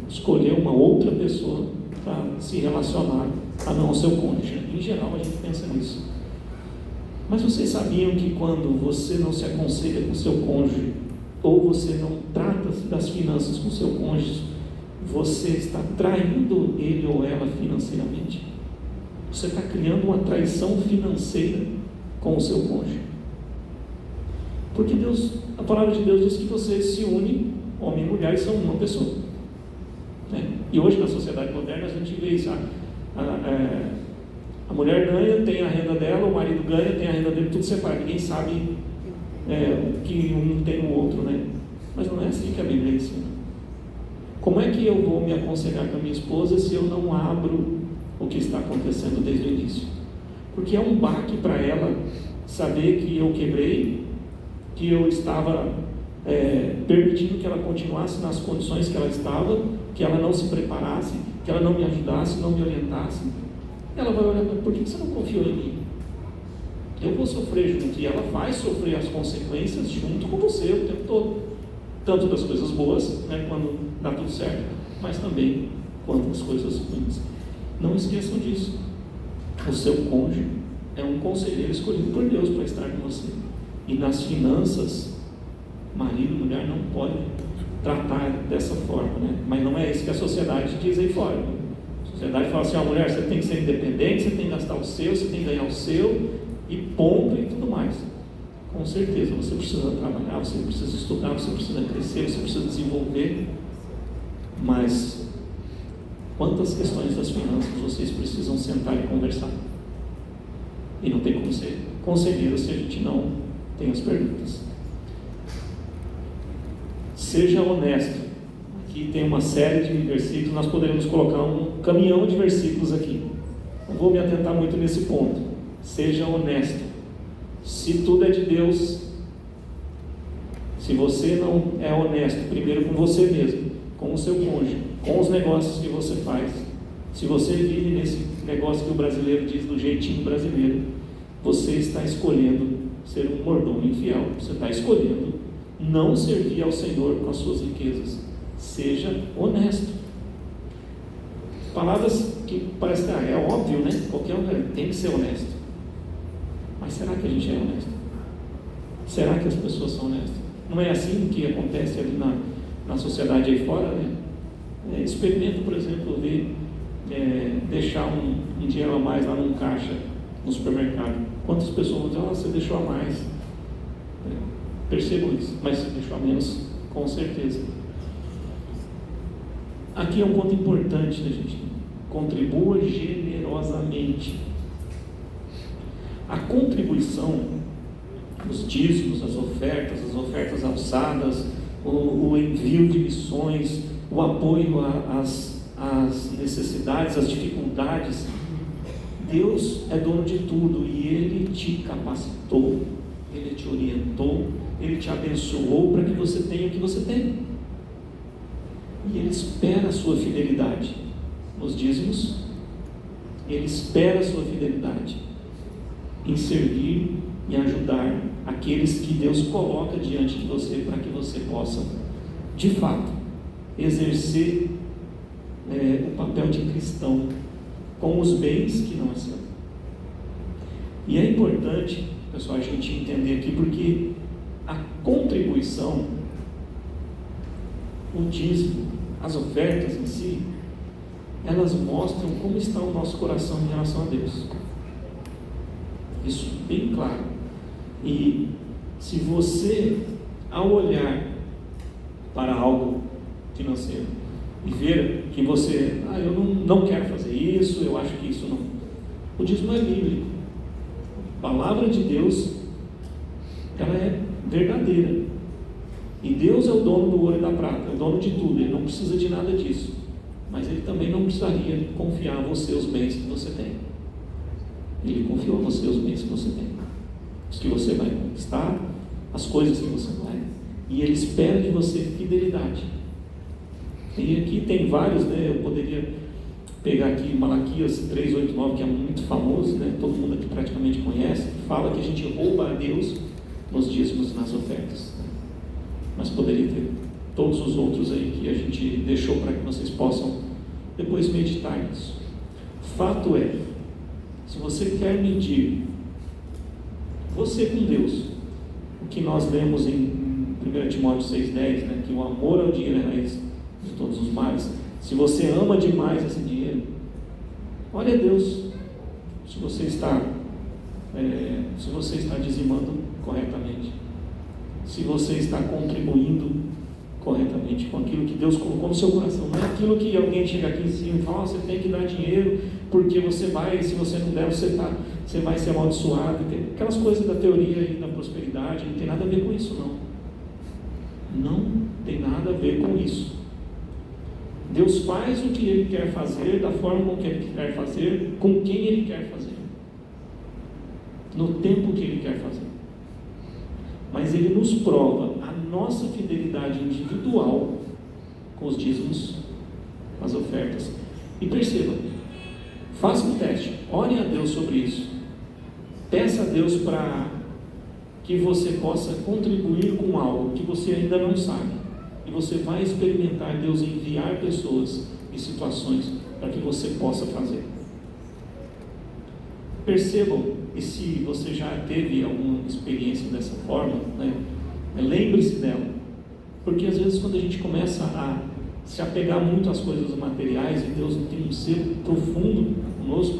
escolheu uma outra pessoa para se relacionar a não ao seu cônjuge. Em geral a gente pensa nisso. Mas vocês sabiam que quando você não se aconselha com o seu cônjuge, ou você não trata das finanças com o seu cônjuge, você está traindo ele ou ela financeiramente? Você está criando uma traição financeira com o seu cônjuge. Porque a palavra de Deus diz que você se une, homem e mulher, e são uma pessoa, né? E hoje na sociedade moderna a gente vê isso. A mulher ganha, tem a renda dela, o marido ganha, tem a renda dele, tudo separado. Ninguém sabe o que um tem no outro, né? Mas não é assim que a Bíblia ensina. Como é que eu vou me aconselhar com a minha esposa se eu não abro o que está acontecendo desde o início? Porque é um baque para ela saber que eu quebrei, que eu estava permitindo que ela continuasse nas condições que ela estava, que ela não se preparasse, que ela não me ajudasse, não me orientasse. Ela vai olhar: por que você não confiou em mim? Eu vou sofrer junto, e ela vai sofrer as consequências junto com você o tempo todo, tanto das coisas boas, né, quando dá tudo certo, mas também quanto às coisas ruins. Não esqueçam disso. O seu cônjuge é um conselheiro escolhido por Deus para estar com você. E nas finanças, marido e mulher não podem tratar dessa forma, né? Mas não é isso que a sociedade diz aí fora. A sociedade fala assim: a mulher, você tem que ser independente, você tem que gastar o seu, você tem que ganhar o seu, e ponto, e tudo mais. Com certeza, você precisa trabalhar, você precisa estudar, você precisa crescer, você precisa desenvolver. Mas quantas questões das finanças vocês precisam sentar e conversar? E não tem como ser conselheiro se a gente não tem as perguntas. Seja honesto. Aqui tem uma série de versículos, nós poderíamos colocar um caminhão de versículos aqui. Não vou me atentar muito nesse ponto. Seja honesto. Se tudo é de Deus, se você não é honesto, primeiro com você mesmo, com o seu cônjuge, com os negócios que você faz, se você vive nesse negócio que o brasileiro diz do jeitinho brasileiro, você está escolhendo ser um mordomo infiel. Você está escolhendo não servir ao Senhor com as suas riquezas. Seja honesto. Palavras que parecem, é óbvio, né? Qualquer um tem que ser honesto. Mas será que a gente é honesto? Será que as pessoas são honestas? Não é assim que acontece ali na sociedade aí fora, né? Experimenta, por exemplo, deixar um dinheiro a mais lá num caixa no supermercado. Quantas pessoas vão dizer: você deixou a mais? Percebam isso, mas você deixou a menos, com certeza. Aqui é um ponto importante da gente: contribua generosamente. A contribuição, os dízimos, as ofertas alçadas, o envio de missões, o apoio às necessidades, às dificuldades. Deus é dono de tudo e Ele te capacitou, Ele te orientou, Ele te abençoou para que você tenha o que você tem. E Ele espera a sua fidelidade nos dízimos, Ele espera a sua fidelidade em servir e ajudar aqueles que Deus coloca diante de você, para que você possa, de fato, exercer o papel de cristão com os bens que não é seu. E é importante, pessoal, a gente entender aqui, porque a contribuição, o dízimo, as ofertas em si, elas mostram como está o nosso coração em relação a Deus. Isso bem claro. E se você, ao olhar para algo financeiro e ver que você, eu não quero fazer isso, eu acho que isso não. O dízimo é bíblico. A palavra de Deus, ela é verdadeira. E Deus é o dono do ouro e da prata, é o dono de tudo, Ele não precisa de nada disso. Mas Ele também não precisaria confiar a você os bens que você tem. Ele confiou a você os bens que você tem, os que você vai conquistar, as coisas que você vai, e Ele espera de você fidelidade. E aqui tem vários, né? Eu poderia pegar aqui Malaquias 3:8-9, que é muito famoso, né? Todo mundo aqui praticamente conhece, que fala que a gente rouba a Deus nos dízimos e nas ofertas. Mas poderia ter todos os outros aí que a gente deixou para que vocês possam depois meditar nisso. Fato é, se você quer medir você com Deus, o que nós lemos em 1 Timóteo 6,10, né, que o amor ao dinheiro é raiz de todos os males. Se você ama demais esse dinheiro, olha a Deus se você está dizimando corretamente, se você está contribuindo corretamente com aquilo que Deus colocou no seu coração. Não é aquilo que alguém chega aqui em cima e fala: você tem que dar dinheiro porque você vai, se você não der, você vai ser amaldiçoado. Aquelas coisas da teoria e da prosperidade, não tem nada a ver com isso, não. Não tem nada a ver com isso. Deus faz o que Ele quer fazer, da forma como Ele quer fazer, com quem Ele quer fazer, no tempo que Ele quer fazer. Mas Ele nos prova a nossa fidelidade individual com os dízimos, as ofertas. E perceba, faça um teste, ore a Deus sobre isso, peça a Deus para que você possa contribuir com algo que você ainda não sabe, e você vai experimentar Deus enviar pessoas e situações para que você possa fazer. Percebam, e se você já teve alguma experiência dessa forma, né, lembre-se dela, porque às vezes quando a gente começa a se apegar muito às coisas materiais e Deus não tem um selo profundo conosco,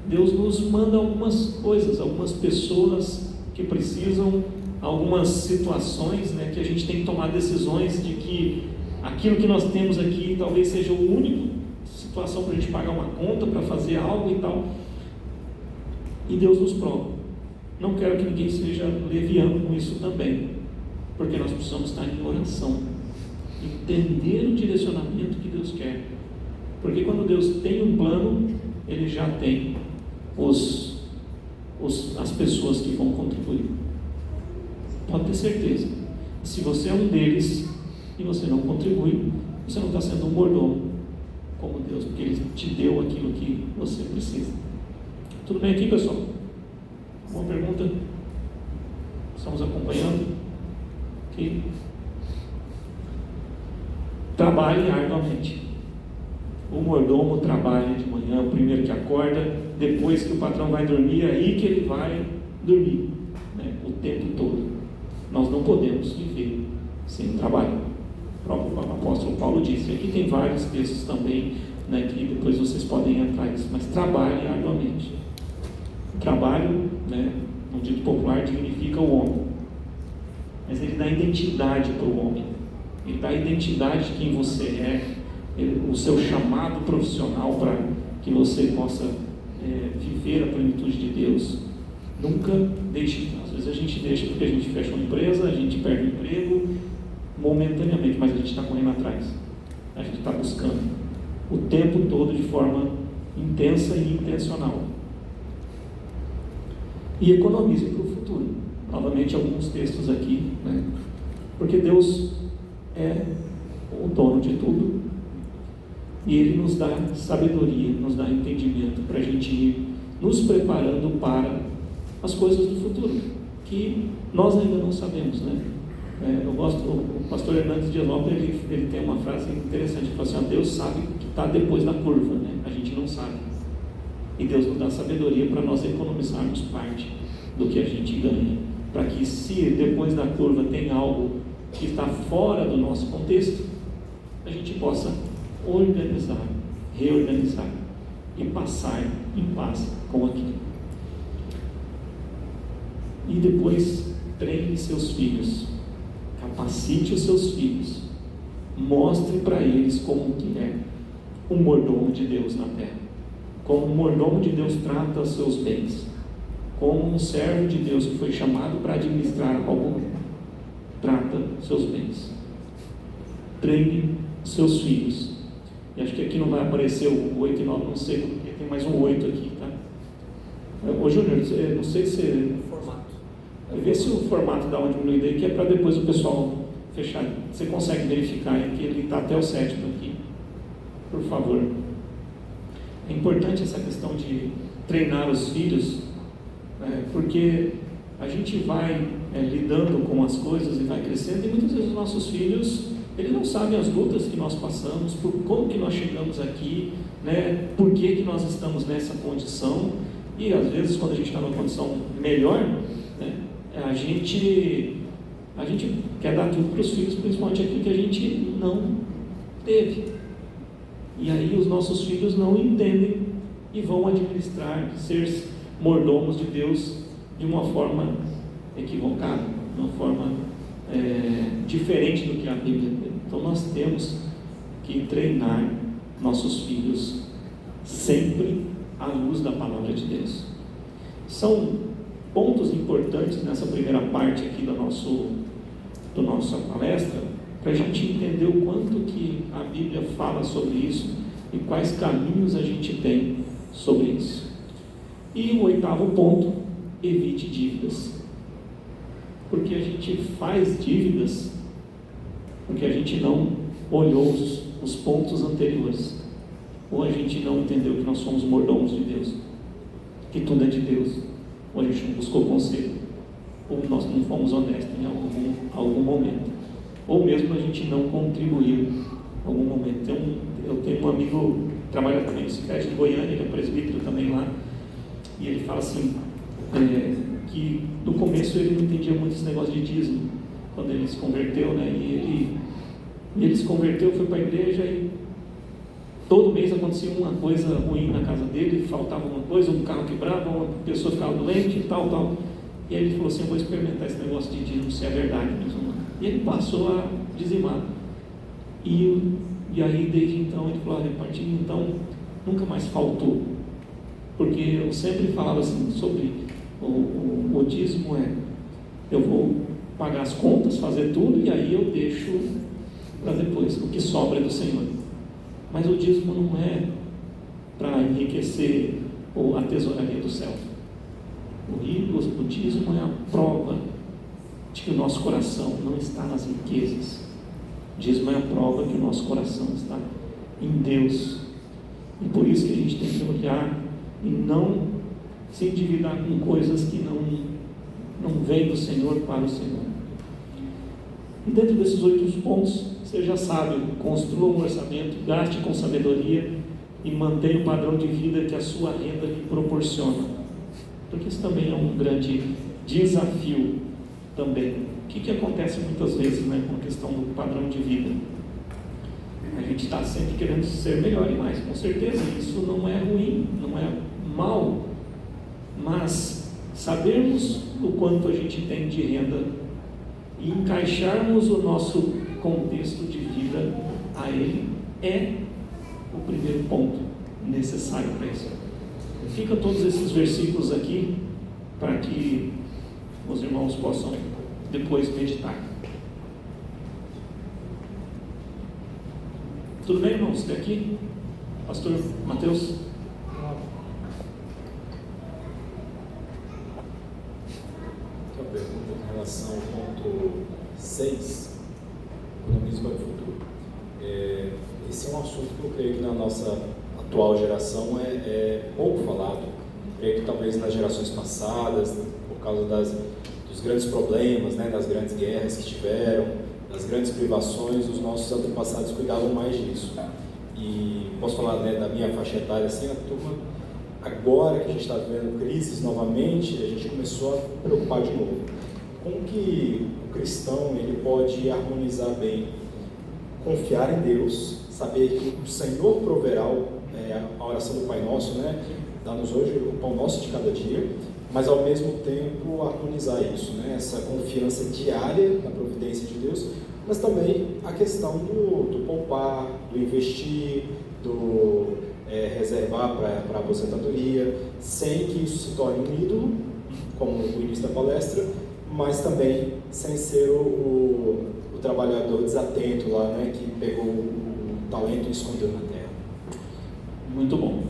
Deus nos manda algumas coisas, algumas pessoas que precisam, algumas situações, né, que a gente tem que tomar decisões de que aquilo que nós temos aqui talvez seja o único situação para a gente pagar uma conta, para fazer algo e tal. E Deus nos prova. Não quero que ninguém seja leviano com isso também, porque nós precisamos estar em oração, entender o direcionamento que Deus quer, porque quando Deus tem um plano, Ele já tem as pessoas que vão contribuir. Pode ter certeza, se você é um deles e você não contribui, você não está sendo um mordomo como Deus, porque Ele te deu aquilo que você precisa. Tudo bem aqui, pessoal? Uma pergunta? Estamos acompanhando? Ok? Trabalhe arduamente. O mordomo trabalha de manhã, o primeiro que acorda, depois que o patrão vai dormir, aí que ele vai dormir, né, o tempo todo. Nós não podemos viver sem trabalho. O próprio apóstolo Paulo disse. Aqui tem vários textos também, né, que depois vocês podem entrar nisso, mas trabalhe arduamente. O trabalho, né, no dito popular, dignifica o homem, mas ele dá identidade para o homem, ele dá identidade de quem você é, o seu chamado profissional para que você possa viver a plenitude de Deus. Nunca deixe. Às vezes a gente deixa porque a gente fecha uma empresa, a gente perde o emprego momentaneamente, mas a gente está correndo atrás, a gente está buscando o tempo todo de forma intensa e intencional. E economize para o futuro. Novamente alguns textos aqui, né? Porque Deus é o dono de tudo e Ele nos dá sabedoria, nos dá entendimento para a gente ir nos preparando para as coisas do futuro, que nós ainda não sabemos, né? Eu gosto, o pastor Hernandes Dias Lopes, ele tem uma frase interessante, ele fala assim: Deus sabe o que está depois da curva, né? A gente não sabe. E Deus nos dá sabedoria para nós economizarmos parte do que a gente ganha, para que se depois da curva tem algo que está fora do nosso contexto, a gente possa organizar, reorganizar e passar em paz com aquilo. E depois treine seus filhos, capacite os seus filhos, mostre para eles como que é um mordomo de Deus na terra, como um mordomo de Deus trata os seus bens, como um servo de Deus que foi chamado para administrar algo, trata seus bens. Treine seus filhos. E acho que aqui não vai aparecer o 8 e 9, não sei, porque tem mais um 8 aqui, tá? Ô Júnior, não sei se... Formato. Vê se o formato dá uma diminuída aí, que é para depois o pessoal fechar. Você consegue verificar que ele está até o 7º aqui, por favor. É importante essa questão de treinar os filhos, porque a gente vai lidando com as coisas e vai crescendo, e muitas vezes os nossos filhos, eles não sabem as lutas que nós passamos, por como que nós chegamos aqui, né, por que nós estamos nessa condição, e às vezes quando a gente está numa condição melhor, né, a gente quer dar tudo para os filhos, principalmente aquilo que a gente não teve. E aí os nossos filhos não entendem e vão administrar, ser mordomos de Deus de uma forma equivocada, de uma forma diferente do que a Bíblia tem. Então nós temos que treinar nossos filhos sempre à luz da palavra de Deus. São pontos importantes nessa primeira parte aqui da nossa palestra, para a gente entender o quanto que a Bíblia fala sobre isso e quais caminhos a gente tem sobre isso. E o 8º ponto: evite dívidas. Porque a gente faz dívidas porque a gente não olhou os pontos anteriores, ou a gente não entendeu que nós somos mordomos de Deus, que tudo é de Deus, ou a gente não buscou conselho, ou nós não fomos honestos em algum momento, ou mesmo a gente não contribuiu algum momento. Eu tenho um amigo que trabalha também no Cicred de Goiânia, ele é presbítero também lá, e ele fala assim, que no começo ele não entendia muito esse negócio de dízimo, quando ele se converteu, né? E ele se converteu, foi para a igreja e todo mês acontecia uma coisa ruim na casa dele, faltava uma coisa, um carro quebrava, uma pessoa ficava doente e tal. E aí ele falou assim, eu vou experimentar esse negócio de dízimo, se é verdade mesmo. E ele passou a dizimar. E aí, desde então, ele falou, a partir de então, nunca mais faltou. Porque eu sempre falava assim, sobre o dízimo eu vou pagar as contas, fazer tudo, e aí eu deixo para depois, o que sobra é do Senhor. Mas o dízimo não é para enriquecer a tesouraria do céu. O dízimo é a prova de que o nosso coração não está nas riquezas. O dízimo é a prova que o nosso coração está em Deus. E por isso que a gente tem que olhar e não se endividar com coisas que não vêm do Senhor para o Senhor. E dentro desses 8 pontos, seja sábio, construa um orçamento, gaste com sabedoria e mantenha o padrão de vida que a sua renda lhe proporciona. Porque isso também é um grande desafio também. O que acontece muitas vezes, né, com a questão do padrão de vida? A gente está sempre querendo ser melhor e mais. Com certeza, isso não é ruim, não é mal, mas sabermos o quanto a gente tem de renda e encaixarmos o nosso contexto de vida a ele é o primeiro ponto necessário para isso. Fica todos esses versículos aqui para que os irmãos possam depois meditar. Tudo bem, irmãos? Até aqui? Pastor Mateus? Uma pergunta em relação ao ponto 6, economismo para o futuro. Esse é um assunto que eu creio que na nossa atual geração é pouco falado. Eu creio que talvez nas gerações passadas, por causa dos grandes problemas, né, das grandes guerras que tiveram, das grandes privações, os nossos antepassados cuidavam mais disso. E posso falar, né, da minha faixa etária, assim, a turma, agora que a gente está vendo crises novamente, a gente começou a preocupar de novo. Como que o cristão ele pode harmonizar bem? Confiar em Deus, saber que o Senhor proverá, a oração do Pai Nosso, né? Dá-nos hoje o pão nosso de cada dia, mas ao mesmo tempo harmonizar isso, né? Essa confiança diária na providência de Deus, mas também a questão do poupar, do investir, do reservar para a aposentadoria, sem que isso se torne um ídolo, como no início da palestra, mas também sem ser o trabalhador desatento lá, né, que pegou o talento e escondeu na terra. Muito bom.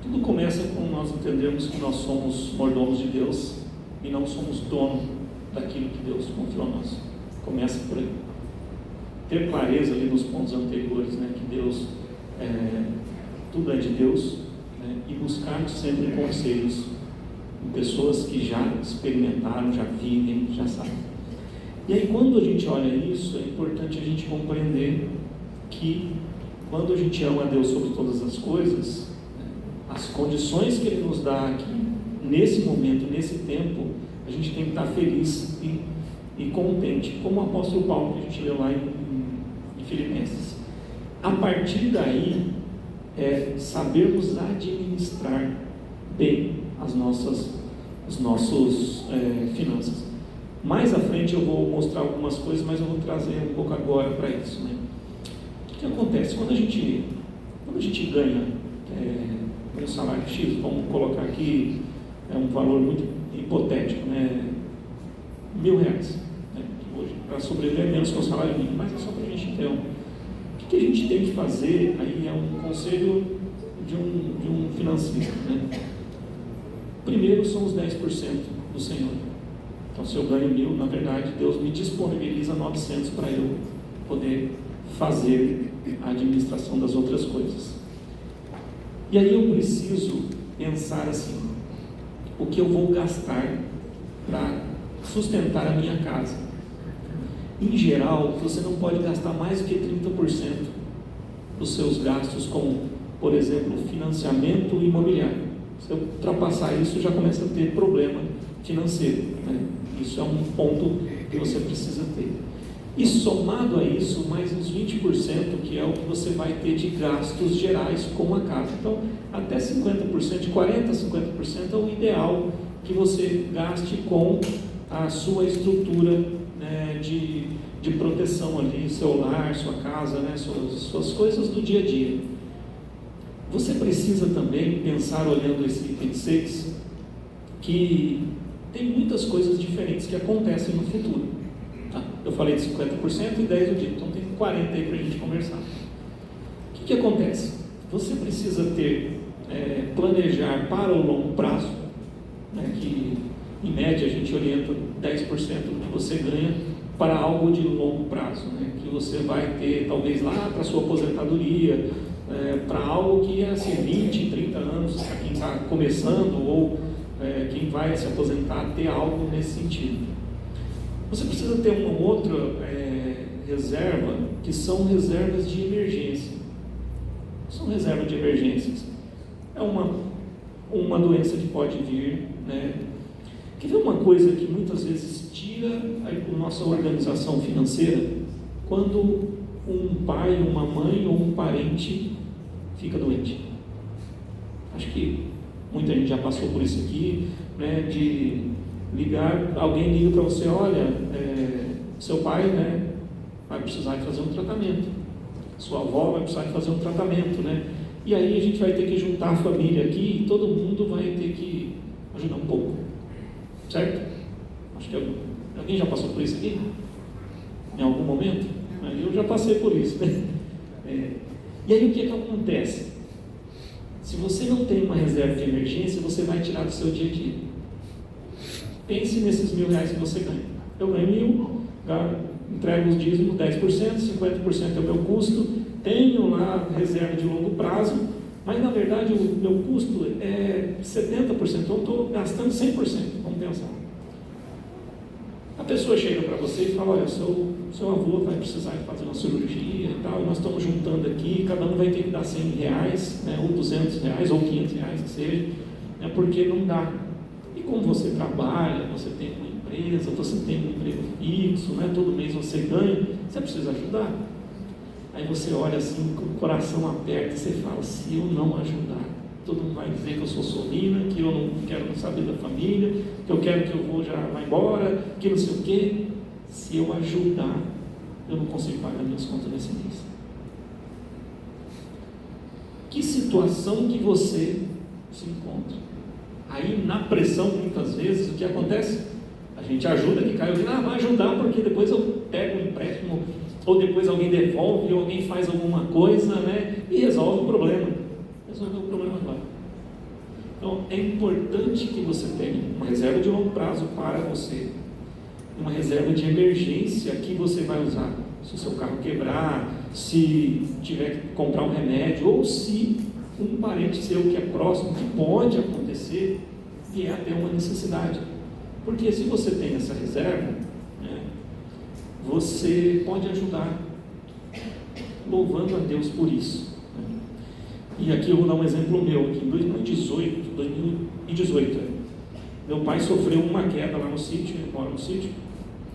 Tudo começa com nós entendermos que nós somos mordomos de Deus e não somos dono daquilo que Deus confiou a nós. Começa por aí. Ter clareza ali nos pontos anteriores, né, que Deus, tudo é de Deus, né, e buscarmos sempre conselhos de pessoas que já experimentaram, já vivem, já sabem. E aí, quando a gente olha isso, é importante a gente compreender que quando a gente ama a Deus sobre todas as coisas, as condições que Ele nos dá aqui, nesse momento, nesse tempo, a gente tem que estar feliz e contente, como o apóstolo Paulo, que a gente leu lá em Filipenses. A partir daí, sabermos administrar bem as nossas finanças. Mais à frente eu vou mostrar algumas coisas, mas eu vou trazer um pouco agora para isso, né? O que acontece? Quando a gente ganha um salário X, vamos colocar aqui um valor muito hipotético, né? R$1.000, né? Hoje, para sobreviver menos que o salário mínimo, mas é só para a gente ter o que a gente tem que fazer. Aí é um conselho de um financista, né? Primeiro são os 10% do Senhor. Então, se eu ganho 1.000, na verdade, Deus me disponibiliza 900 para eu poder fazer a administração das outras coisas. E aí eu preciso pensar assim, o que eu vou gastar para sustentar a minha casa. Em geral, você não pode gastar mais do que 30% dos seus gastos com, por exemplo, financiamento imobiliário. Se ultrapassar isso, já começa a ter problema financeiro, né? Isso é um ponto que você precisa ter. E somado a isso, mais uns 20%, que é o que você vai ter de gastos gerais com a casa. Então, até 50%, de 40% a 50% é o ideal que você gaste com a sua estrutura, né, de proteção ali, seu lar, sua casa, né, suas coisas do dia a dia. Você precisa também pensar, olhando esse item 6, que tem muitas coisas diferentes que acontecem no futuro. Tá? Eu falei de 50% e 10% eu digo, então tem 40% aí para a gente conversar. O que acontece? Você precisa planejar para o longo prazo, né, que em média a gente orienta 10% do que você ganha para algo de longo prazo, né, que você vai ter talvez lá para a sua aposentadoria, para algo que é assim, 20, 30 anos, para quem está começando ou quem vai se aposentar, ter algo nesse sentido. Você precisa ter uma outra reserva, que são reservas de emergência. São reservas de emergências. É uma doença que pode vir, né? Quer ver uma coisa que muitas vezes tira a nossa organização financeira? Quando um pai, uma mãe ou um parente fica doente. Acho que muita gente já passou por isso aqui, né, de ligar, alguém liga para você, olha, seu pai, né, vai precisar de fazer um tratamento, sua avó vai precisar de fazer um tratamento, né, e aí a gente vai ter que juntar a família aqui e todo mundo vai ter que ajudar um pouco, certo? Acho que alguém já passou por isso aqui? Em algum momento? Eu já passei por isso, né? E aí o que acontece? Se você não tem uma reserva de emergência, você vai tirar do seu dia a dia. Pense nesses R$1.000 que você ganha. Eu ganho 1.000, entrego os dízimos 10%, 50% é o meu custo, tenho lá reserva de longo prazo, mas na verdade o meu custo é 70%, então eu estou gastando 100%, vamos pensar. A pessoa chega para você e fala, olha, seu avô vai precisar de fazer uma cirurgia e tal, e nós estamos juntando aqui, cada um vai ter que dar R$100, né, ou R$200, ou R$500, que seja, né, porque não dá. E como você trabalha, você tem uma empresa, você tem um emprego fixo, né, todo mês você ganha, você precisa ajudar. Aí você olha assim, com o coração aperto, e você fala, se eu não ajudar, todo mundo vai dizer que eu sou solina, que eu não quero saber da família, que eu quero que eu vou já vai embora, que não sei o quê. Se eu ajudar, eu não consigo pagar minhas contas nesse mês. Que situação que você se encontra? Aí na pressão, muitas vezes, o que acontece? A gente ajuda, que cai, vai ajudar porque depois eu pego um empréstimo, ou depois alguém devolve, ou alguém faz alguma coisa, né, e resolve o problema. Resolver o problema agora. Então, é importante que você tenha uma reserva de longo prazo para você, uma reserva de emergência que você vai usar. Se o seu carro quebrar, se tiver que comprar um remédio, ou se um parente seu que é próximo, que pode acontecer, vier a ter uma necessidade. Porque se você tem essa reserva, né, você pode ajudar, louvando a Deus por isso. E aqui eu vou dar um exemplo meu, aqui em 2018, meu pai sofreu uma queda lá no sítio, ele mora no sítio,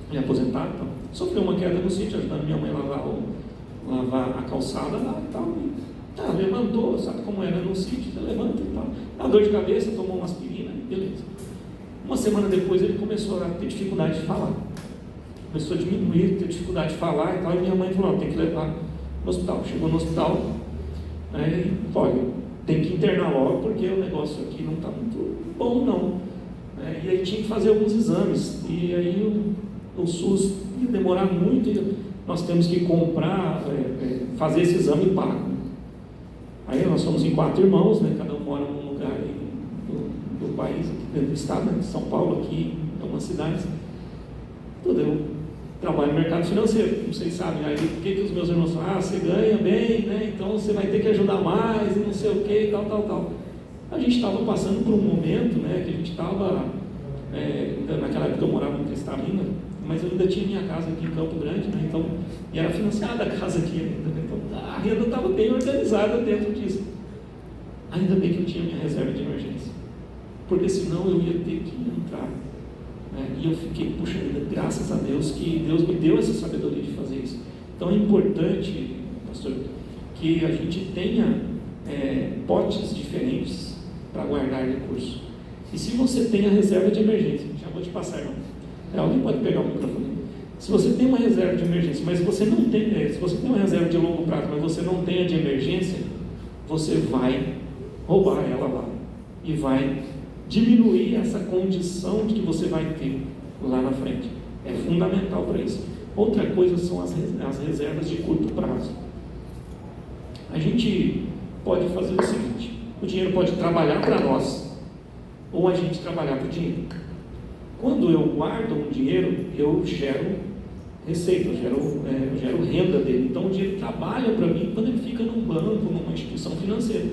ele é aposentado, então, sofreu uma queda no sítio, ajudando minha mãe a lavar a calçada lá e tal, levantou, sabe como era no sítio, você levanta e tal, a dor de cabeça, tomou uma aspirina, beleza. Uma semana depois ele começou a ter dificuldade de falar, começou a diminuir, ter dificuldade de falar e tal, e minha mãe falou, tem que levar no hospital. Chegou no hospital, aí, olha, tem que internar logo porque o negócio aqui não está muito bom não, e aí tinha que fazer alguns exames, e aí o SUS ia demorar muito, e nós temos que comprar, fazer esse exame pago. Aí nós somos em 4 irmãos, né, cada um mora num lugar aí do país, aqui dentro do estado, né, de São Paulo, aqui em algumas cidades, tudo eu trabalho no mercado financeiro, como vocês sabem. Aí por que os meus irmãos falam, você ganha bem, né? Então você vai ter que ajudar mais e não sei o que, tal. A gente estava passando por um momento, né, que a gente estava, naquela época eu morava em Cristalina, mas eu ainda tinha minha casa aqui em Campo Grande, né? Então, e era financiada a casa aqui ainda, né? Então a renda estava bem organizada dentro disso. Ainda bem que eu tinha minha reserva de emergência, porque senão eu ia ter que entrar, né? E eu fiquei, puxa vida, graças a Deus que Deus me deu essa sabedoria de fazer isso. Então é importante, pastor, que a gente tenha potes diferentes para guardar recursos. E se você tem a reserva de emergência, já vou te passar, irmão. Alguém pode pegar o microfone? Se você tem uma reserva de emergência, mas você não tem, se você tem uma reserva de longo prazo, mas você não tem a de emergência, você vai roubar ela lá e vai diminuir essa condição de que você vai ter lá na frente. É fundamental para isso. Outra coisa são as reservas de curto prazo. A gente pode fazer o seguinte: o dinheiro pode trabalhar para nós, ou a gente trabalhar para o dinheiro. Quando eu guardo um dinheiro, eu gero receita, eu gero renda dele. Então o dinheiro trabalha para mim quando ele fica num banco, numa instituição financeira.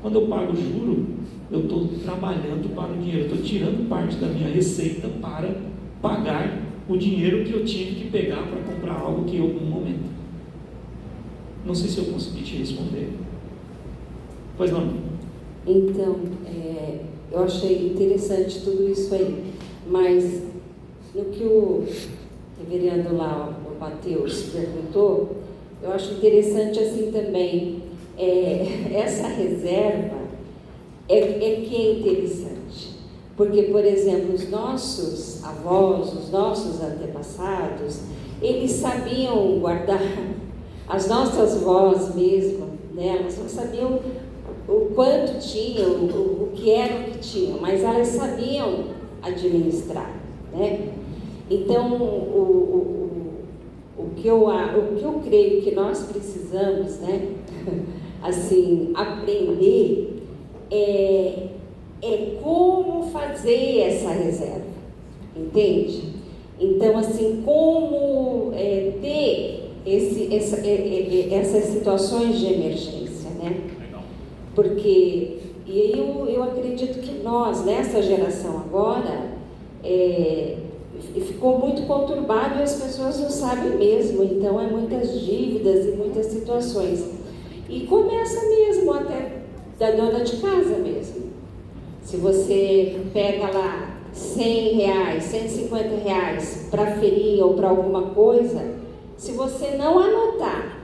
Quando eu pago juro, eu estou trabalhando para o dinheiro, estou tirando parte da minha receita para pagar o dinheiro que eu tive que pegar para comprar algo que eu, no momento. Não sei se eu consegui te responder. Pois não? Então, eu achei interessante tudo isso aí, mas no que o reverendo lá, o Mateus, perguntou, eu acho interessante assim também, essa reserva que é interessante, porque, por exemplo, os nossos avós, os nossos antepassados, eles sabiam guardar, as nossas avós mesmo, né, elas não sabiam o quanto tinham, o que era o que tinham, mas elas sabiam administrar, né? Então, o que eu creio que nós precisamos, né, assim, aprender é como fazer essa reserva, entende? Então, assim, como ter essas situações de emergência, né? Porque, e eu acredito que nós, nessa geração agora, ficou muito conturbado e as pessoas não sabem mesmo, então é muitas dívidas e muitas situações. E começa mesmo até da dona de casa mesmo. Se você pega lá R$100, R$150 para ferir ou para alguma coisa, se você não anotar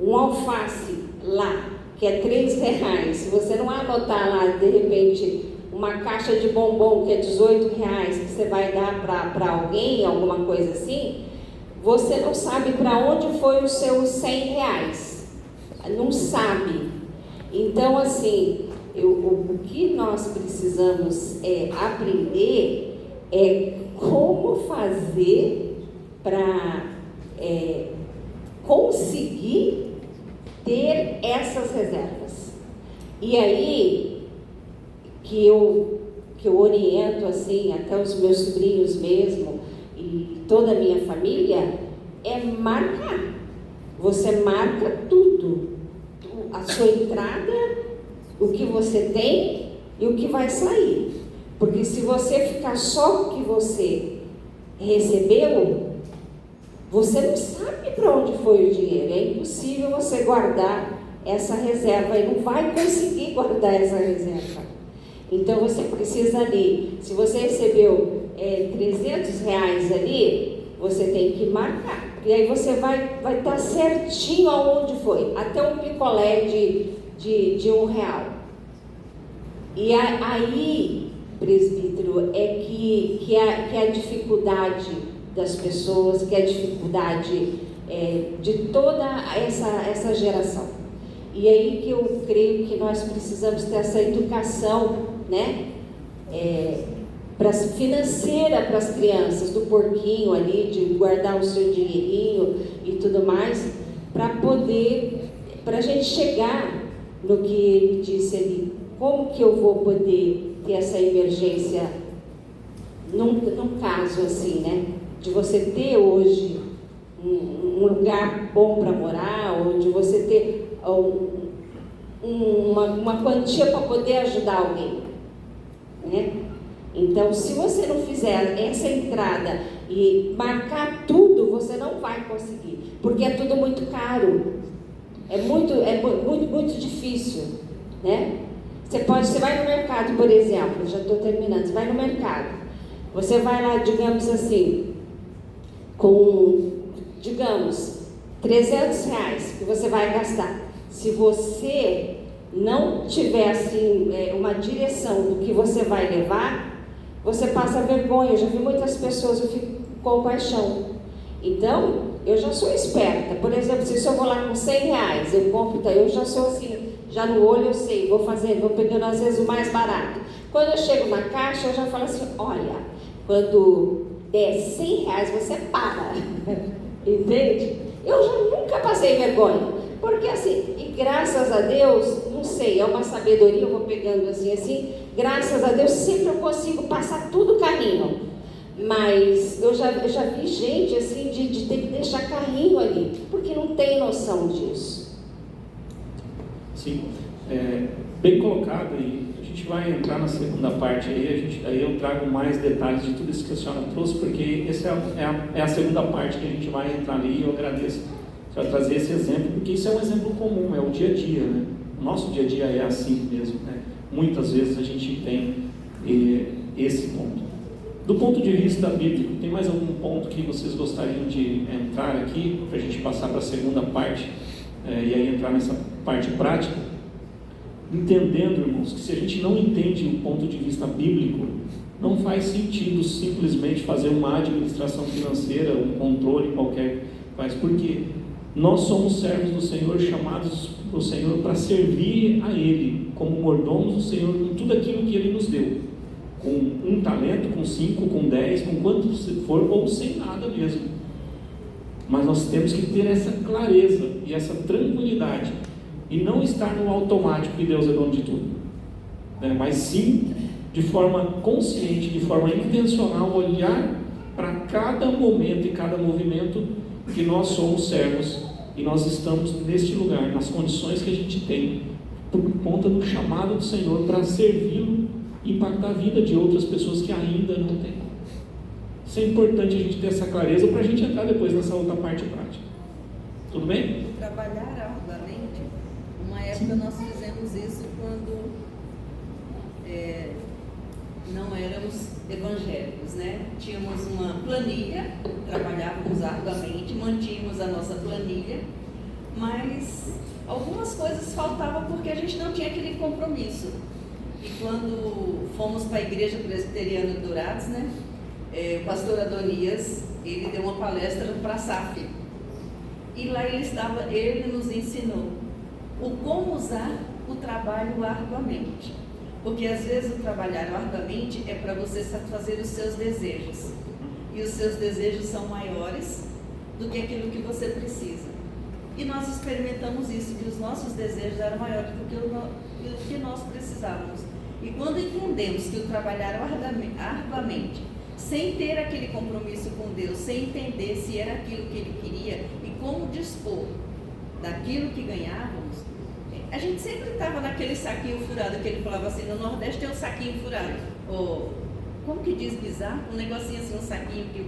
um alface lá, que é R$3, se você não anotar lá, de repente, uma caixa de bombom que é R$18, que você vai dar para alguém, alguma coisa assim, você não sabe para onde foi os seus R$100. Não sabe. Então, assim, o que nós precisamos aprender é como fazer para conseguir ter essas reservas. E aí que eu oriento assim até os meus sobrinhos mesmo e toda a minha família é marcar. Você marca tudo, a sua entrada, o que você tem e o que vai sair. Porque se você ficar só com o que você recebeu, você não sabe para onde foi o dinheiro. É impossível você guardar essa reserva e não vai conseguir guardar essa reserva. Então você precisa ali, se você recebeu R$300 ali, você tem que marcar. E aí você vai estar certinho aonde foi, até um picolé de R$1. E aí, presbítero, que a dificuldade das pessoas, que a dificuldade de toda essa geração. E aí que eu creio que nós precisamos ter essa educação, né, financeira para as crianças, do porquinho ali, de guardar o seu dinheirinho e tudo mais, para a gente chegar no que ele disse ali, como que eu vou poder ter essa emergência num caso assim, né, de você ter hoje um lugar bom para morar, ou de você ter uma quantia para poder ajudar alguém, né? Então, se você não fizer essa entrada e marcar tudo, você não vai conseguir, porque é tudo muito caro, é muito difícil, né? Você vai no mercado, por exemplo, já estou terminando, você vai no mercado, você vai lá, digamos assim, com, digamos, R$300 que você vai gastar. Se você não tiver assim uma direção do que você vai levar, você passa vergonha. Eu já vi muitas pessoas, eu fico com paixão. Então, eu já sou esperta. Por exemplo, se eu vou lá com R$100, eu compro, eu já sou assim, já no olho eu sei, vou pegando às vezes o mais barato. Quando eu chego na caixa, eu já falo assim, olha, quando der R$100, você para. Entende? Eu já nunca passei vergonha. Porque assim, e graças a Deus, não sei, é uma sabedoria, eu vou pegando assim, graças a Deus sempre eu consigo passar tudo carrinho. Mas eu já vi gente assim de ter que deixar carrinho ali, porque não tem noção disso. Sim, bem colocado, e a gente vai entrar na segunda parte aí eu trago mais detalhes de tudo isso que a senhora trouxe, porque essa é a segunda parte que a gente vai entrar ali, e eu agradeço a senhora trazer esse exemplo, porque isso é um exemplo comum, é o dia a dia, né? O nosso dia a dia é assim mesmo, né? Muitas vezes a gente tem esse ponto. Do ponto de vista bíblico, tem mais algum ponto que vocês gostariam de entrar aqui, para a gente passar para a segunda parte, e aí entrar nessa parte prática? Entendendo, irmãos, que se a gente não entende o ponto de vista bíblico, não faz sentido simplesmente fazer uma administração financeira, um controle qualquer, porque nós somos servos do Senhor, chamados do Senhor para servir a Ele, como mordomos do Senhor, com tudo aquilo que Ele nos deu, com 1 talento, com 5, com 10, com quanto for, ou sem nada mesmo. Mas nós temos que ter essa clareza e essa tranquilidade, e não estar no automático que Deus é dono de tudo, né? Mas sim, de forma consciente, de forma intencional, olhar para cada momento e cada movimento que nós somos servos, e nós estamos neste lugar, nas condições que a gente tem, por conta do chamado do Senhor para servi-lo e impactar a vida de outras pessoas que ainda não têm. Isso é importante a gente ter essa clareza para a gente entrar depois nessa outra parte prática. Tudo bem? Trabalhar arduamente. Uma época nós fizemos isso quando não éramos evangélicos, né? Tínhamos uma planilha, trabalhávamos arduamente, mantínhamos a nossa planilha, mas algumas coisas faltavam porque a gente não tinha aquele compromisso. E quando fomos para a Igreja Presbiteriana de Dourados, né? O pastor Adonias, ele deu uma palestra para a SAF. E lá ele nos ensinou o como usar o trabalho arduamente. Porque às vezes o trabalhar arduamente é para você satisfazer os seus desejos. E os seus desejos são maiores do que aquilo que você precisa. E nós experimentamos isso, que os nossos desejos eram maiores do que nós precisávamos. E quando entendemos que o trabalhar arduamente, sem ter aquele compromisso com Deus, sem entender se era aquilo que Ele queria e como dispor daquilo que ganhávamos, a gente sempre estava naquele saquinho furado, que ele falava assim, no Nordeste tem um saquinho furado, ou como que diz bizarro? Um negocinho assim, um saquinho que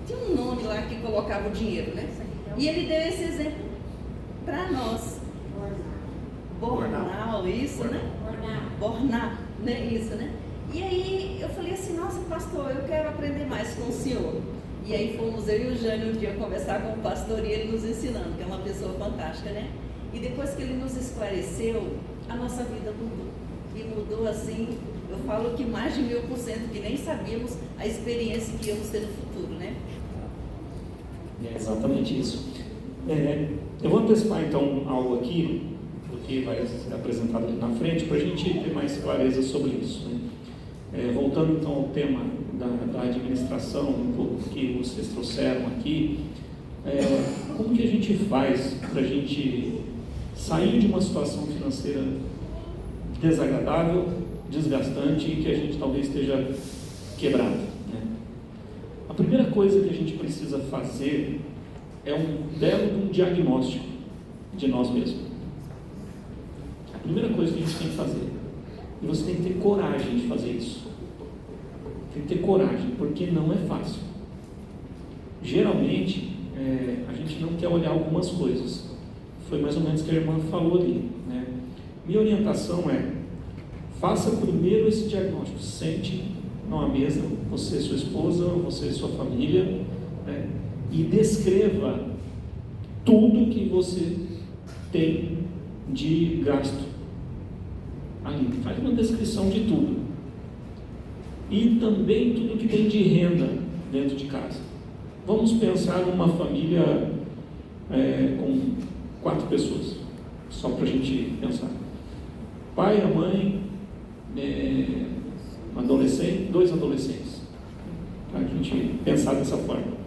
tinha um nome lá que colocava o dinheiro, né? E ele deu esse exemplo para nós. Bornal, isso, né? Bornal, né? Isso, né? E aí eu falei assim, nossa pastor, eu quero aprender mais com o senhor. E aí fomos eu e o Jânio um dia conversar com o pastor e ele nos ensinando, que é uma pessoa fantástica, né? E depois que ele nos esclareceu, a nossa vida mudou. E mudou assim, eu falo que mais de 1000%, que nem sabíamos a experiência que íamos ter no futuro, né? É exatamente isso. Eu vou antecipar então algo aqui, do que vai ser apresentado aqui na frente, para a gente ter mais clareza sobre isso, né? Voltando então ao tema da administração, um pouco que vocês trouxeram aqui, como que a gente faz para a gente sair de uma situação financeira desagradável, desgastante e que a gente talvez esteja quebrado, né? A primeira coisa que a gente precisa fazer é um belo diagnóstico de nós mesmos. A primeira coisa que a gente tem que fazer, e você tem que ter coragem de fazer isso, tem que ter coragem, porque não é fácil. Geralmente, a gente não quer olhar algumas coisas. Foi mais ou menos o que a irmã falou ali, né? Minha orientação é: faça primeiro esse diagnóstico. Sente numa mesa, você e sua esposa, você e sua família, né? E descreva tudo que você tem de gasto ali. Faz uma descrição de tudo. E também tudo que tem de renda dentro de casa. Vamos pensar numa família com 4 pessoas, só para a gente pensar. Pai, a mãe, dois adolescentes. Para a gente pensar dessa forma.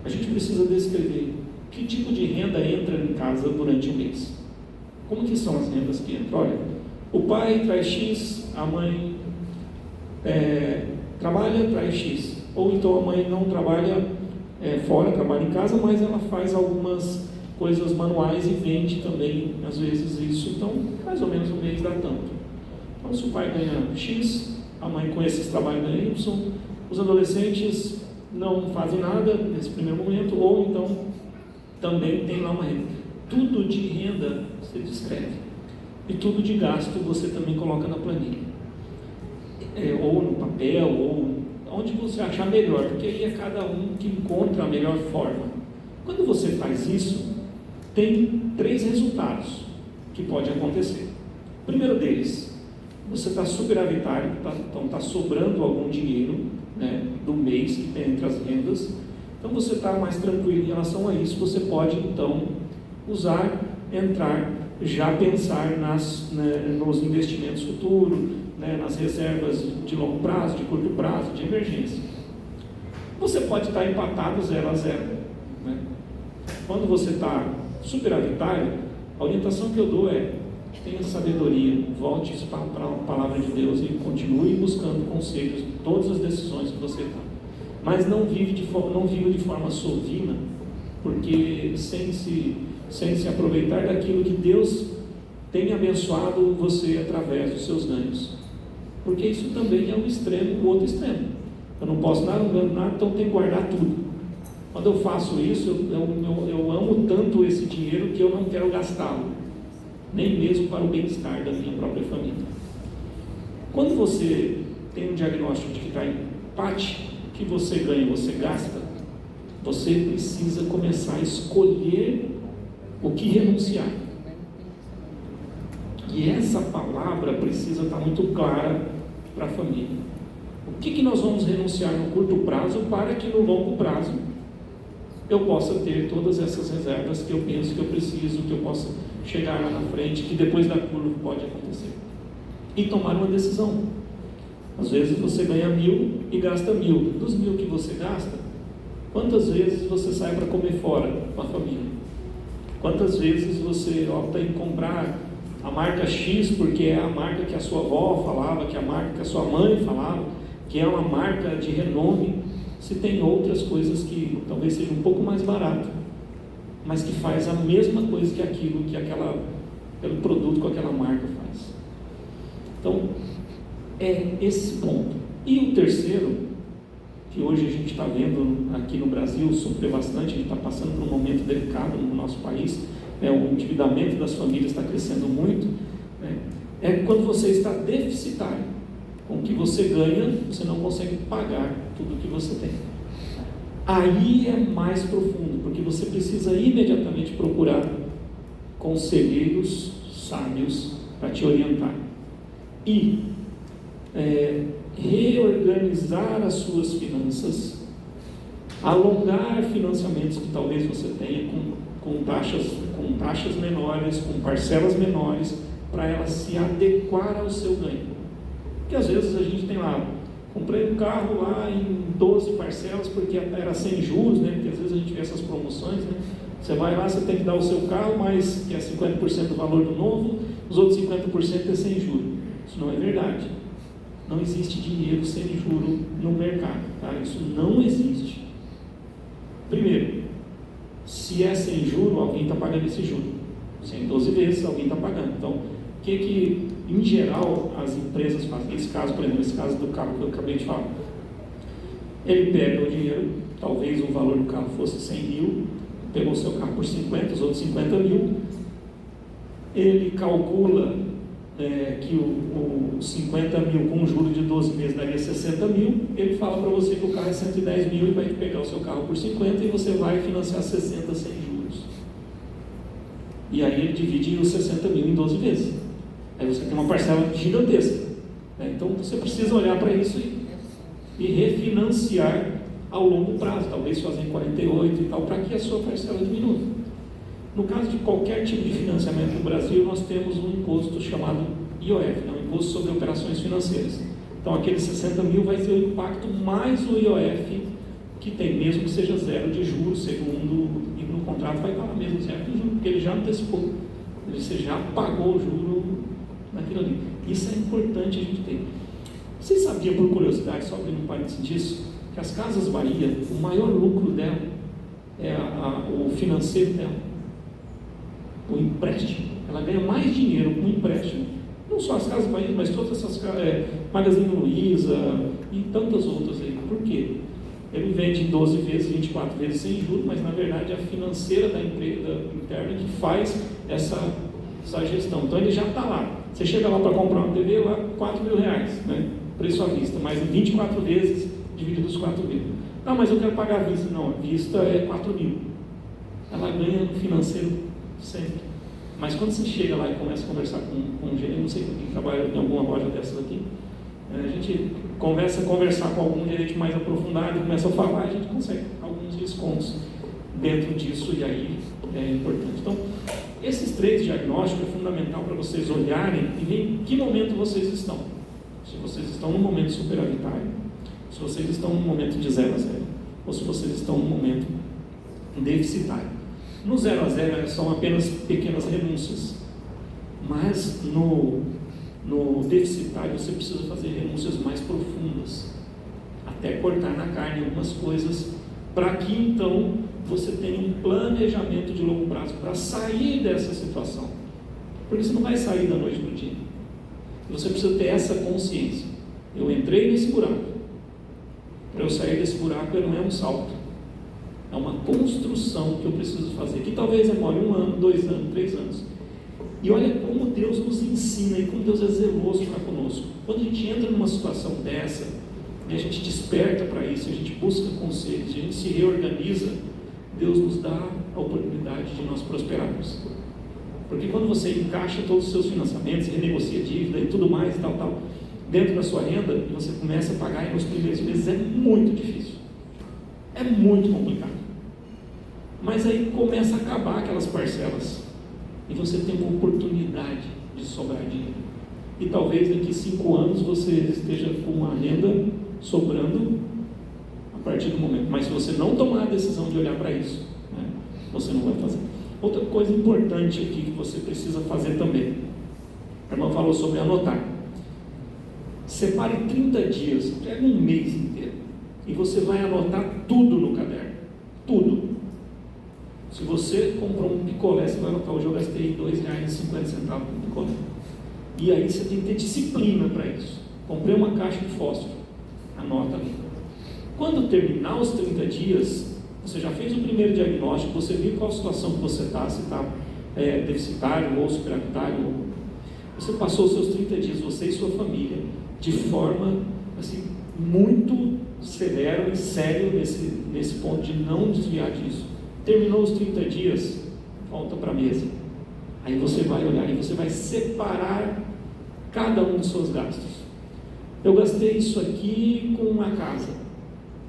A gente precisa descrever que tipo de renda entra em casa durante o mês. Como que são as rendas que entram? Olha, o pai traz X, a mãe trabalha, traz X. Ou então a mãe não trabalha fora, trabalha em casa, mas ela faz algumas coisas manuais e vende também, às vezes, isso. Então, mais ou menos um mês dá tanto. Então, se o pai ganha X, a mãe com esses trabalhos ganha Y, os adolescentes não fazem nada nesse primeiro momento, ou então também tem lá uma renda. Tudo de renda você descreve, e tudo de gasto você também coloca na planilha, ou no papel, ou onde você achar melhor, porque aí é cada um que encontra a melhor forma. Quando você faz isso, tem 3 resultados que podem acontecer. O primeiro deles, você está superavitário, então está sobrando algum dinheiro, né, do mês que tem entre as rendas. Então você está mais tranquilo em relação a isso. Você pode então entrar, já pensar nos investimentos futuros, né, nas reservas de longo prazo, de curto prazo, de emergência. Você pode estar empatado 0 a 0, né? Quando você está superavitário, a orientação que eu dou é: tenha sabedoria, volte para a palavra de Deus e continue buscando conselhos em todas as decisões que você toma. Mas não viva de forma sovina, porque sem se aproveitar daquilo que Deus tem abençoado você através dos seus ganhos. Porque isso também é o outro extremo. Eu não posso nada, não ganho nada, então tenho que guardar tudo. Quando eu faço isso, eu amo tanto esse dinheiro que eu não quero gastá-lo, nem mesmo para o bem-estar da minha própria família. Quando você tem um diagnóstico de que está em empate, que você ganha, você gasta, você precisa começar a escolher o que renunciar. E essa palavra precisa estar muito clara para a família. O que nós vamos renunciar no curto prazo para que no longo prazo eu possa ter todas essas reservas que eu penso que eu preciso, que eu possa chegar lá na frente, que depois da curva pode acontecer. E tomar uma decisão. Às vezes você ganha 1.000 e gasta 1.000. Dos 1.000 que você gasta, quantas vezes você sai para comer fora com a família? Quantas vezes você opta em comprar a marca X porque é a marca que a sua avó falava, que é a marca que a sua mãe falava, que é uma marca de renome, se tem outras coisas que talvez seja um pouco mais barato, mas que faz a mesma coisa que aquilo que aquele produto com aquela marca faz. Então, é esse ponto. E o terceiro, que hoje a gente está vendo aqui no Brasil sofrer bastante, a gente está passando por um momento delicado no nosso país, o endividamento das famílias está crescendo muito, né? É quando você está deficitário. Com o que você ganha, você não consegue pagar tudo o que você tem. Aí é mais profundo, porque você precisa imediatamente procurar conselheiros sábios para te orientar. E reorganizar as suas finanças, alongar financiamentos que talvez você tenha com taxas menores, com parcelas menores, para ela se adequar ao seu ganho. Porque às vezes a gente tem lá, comprei um carro lá em 12 parcelas porque era sem juros, né? Porque às vezes a gente vê essas promoções, né? Você vai lá, você tem que dar o seu carro, mas que é 50% do valor do novo, os outros 50% é sem juros. Isso não é verdade. Não existe dinheiro sem juro no mercado, tá? Isso não existe. Primeiro, se é sem juro, alguém está pagando esse juro. Se é em 12 vezes, alguém está pagando. Então, o que em geral, as empresas fazem esse caso, por exemplo, esse caso do carro que eu acabei de falar. Ele pega o dinheiro, talvez o valor do carro fosse 100 mil, pegou o seu carro por 50, os outros 50 mil, ele calcula que o 50 mil com um juro de 12 meses daria 60 mil, ele fala para você que o carro é 110 mil e vai pegar o seu carro por 50 e você vai financiar 60 sem juros. E aí ele divide os 60 mil em 12 vezes. Aí você tem uma parcela gigantesca. Então você precisa olhar para isso e refinanciar ao longo prazo, talvez fazer em 48 e tal, para que a sua parcela diminua. No caso de qualquer tipo de financiamento no Brasil, nós temos um imposto chamado IOF, um Imposto sobre Operações Financeiras. Então aqueles 60 mil vai ter o impacto mais o IOF que tem, mesmo que seja zero de juros, segundo, e no contrato vai falar mesmo zero de juros, porque ele já antecipou, você já pagou o juro naquilo ali. Isso é importante a gente ter. Vocês sabiam, por curiosidade, só abrindo um parênteses disso, que as Casas Bahia, o maior lucro dela é o financeiro dela, o empréstimo. Ela ganha mais dinheiro com o empréstimo, não só as Casas Bahia, mas todas essas Magazine Luiza e tantas outras aí. Por quê? Ele vende 12 vezes, 24 vezes sem juros, mas na verdade é a financeira da empresa interna que faz essa gestão. Então ele já está lá. Você chega lá para comprar uma TV, lá R$4 mil, né? Preço à vista, mas em 24 vezes dividido os 4 mil. Não, mas eu quero pagar à vista. Não, a vista é 4 mil. Ela ganha no financeiro sempre. Mas quando você chega lá e começa a conversar com um gerente, não sei quem trabalha em alguma loja dessas aqui, a gente começa a conversar com algum gerente mais aprofundado, começa a falar, a gente consegue alguns descontos dentro disso, e aí é importante. Então, esses 3 diagnósticos é fundamental para vocês olharem e ver em que momento vocês estão. Se vocês estão no momento superavitário, se vocês estão no momento de 0 a 0, ou se vocês estão no momento deficitário. No 0 a 0 são apenas pequenas renúncias, mas no deficitário você precisa fazer renúncias mais profundas, até cortar na carne algumas coisas, para que então você tenha um planejamento de longo prazo para sair dessa situação, porque você não vai sair da noite para o dia. Você precisa ter essa consciência. Eu entrei nesse buraco, para eu sair desse buraco não é um salto, é uma construção que eu preciso fazer, que talvez demore 1 ano, 2 anos, 3 anos. E olha como Deus nos ensina e como Deus é zeloso para conosco. Quando a gente entra numa situação dessa, e a gente desperta para isso, a gente busca conselhos, a gente se reorganiza, Deus nos dá a oportunidade de nós prosperarmos. Porque quando você encaixa todos os seus financiamentos, renegocia dívida e tudo mais, dentro da sua renda, e você começa a pagar, e nos primeiros meses é muito difícil. É muito complicado. Mas aí começa a acabar aquelas parcelas, e você tem uma oportunidade de sobrar dinheiro. E talvez daqui 5 anos você esteja com uma renda sobrando a partir do momento. Mas se você não tomar a decisão de olhar para isso, você não vai fazer. Outra coisa importante aqui que você precisa fazer também. A irmã falou sobre anotar. Separe 30 dias, pega um mês inteiro, e você vai anotar tudo no caderno. Tudo. Se você comprou um picolé, você vai anotar: hoje eu gastei R$2,50 com picolé. E aí você tem que ter disciplina para isso. Comprei uma caixa de fósforo, anota ali. Quando terminar os 30 dias, você já fez o primeiro diagnóstico, você viu qual situação que você está, se está deficitário ou superavitário. Você passou os seus 30 dias, você e sua família, de forma assim, muito severa e séria nesse ponto de não desviar disso. Terminou os 30 dias, volta para a mesa. Aí você vai olhar e você vai separar cada um dos seus gastos. Eu gastei isso aqui com a casa,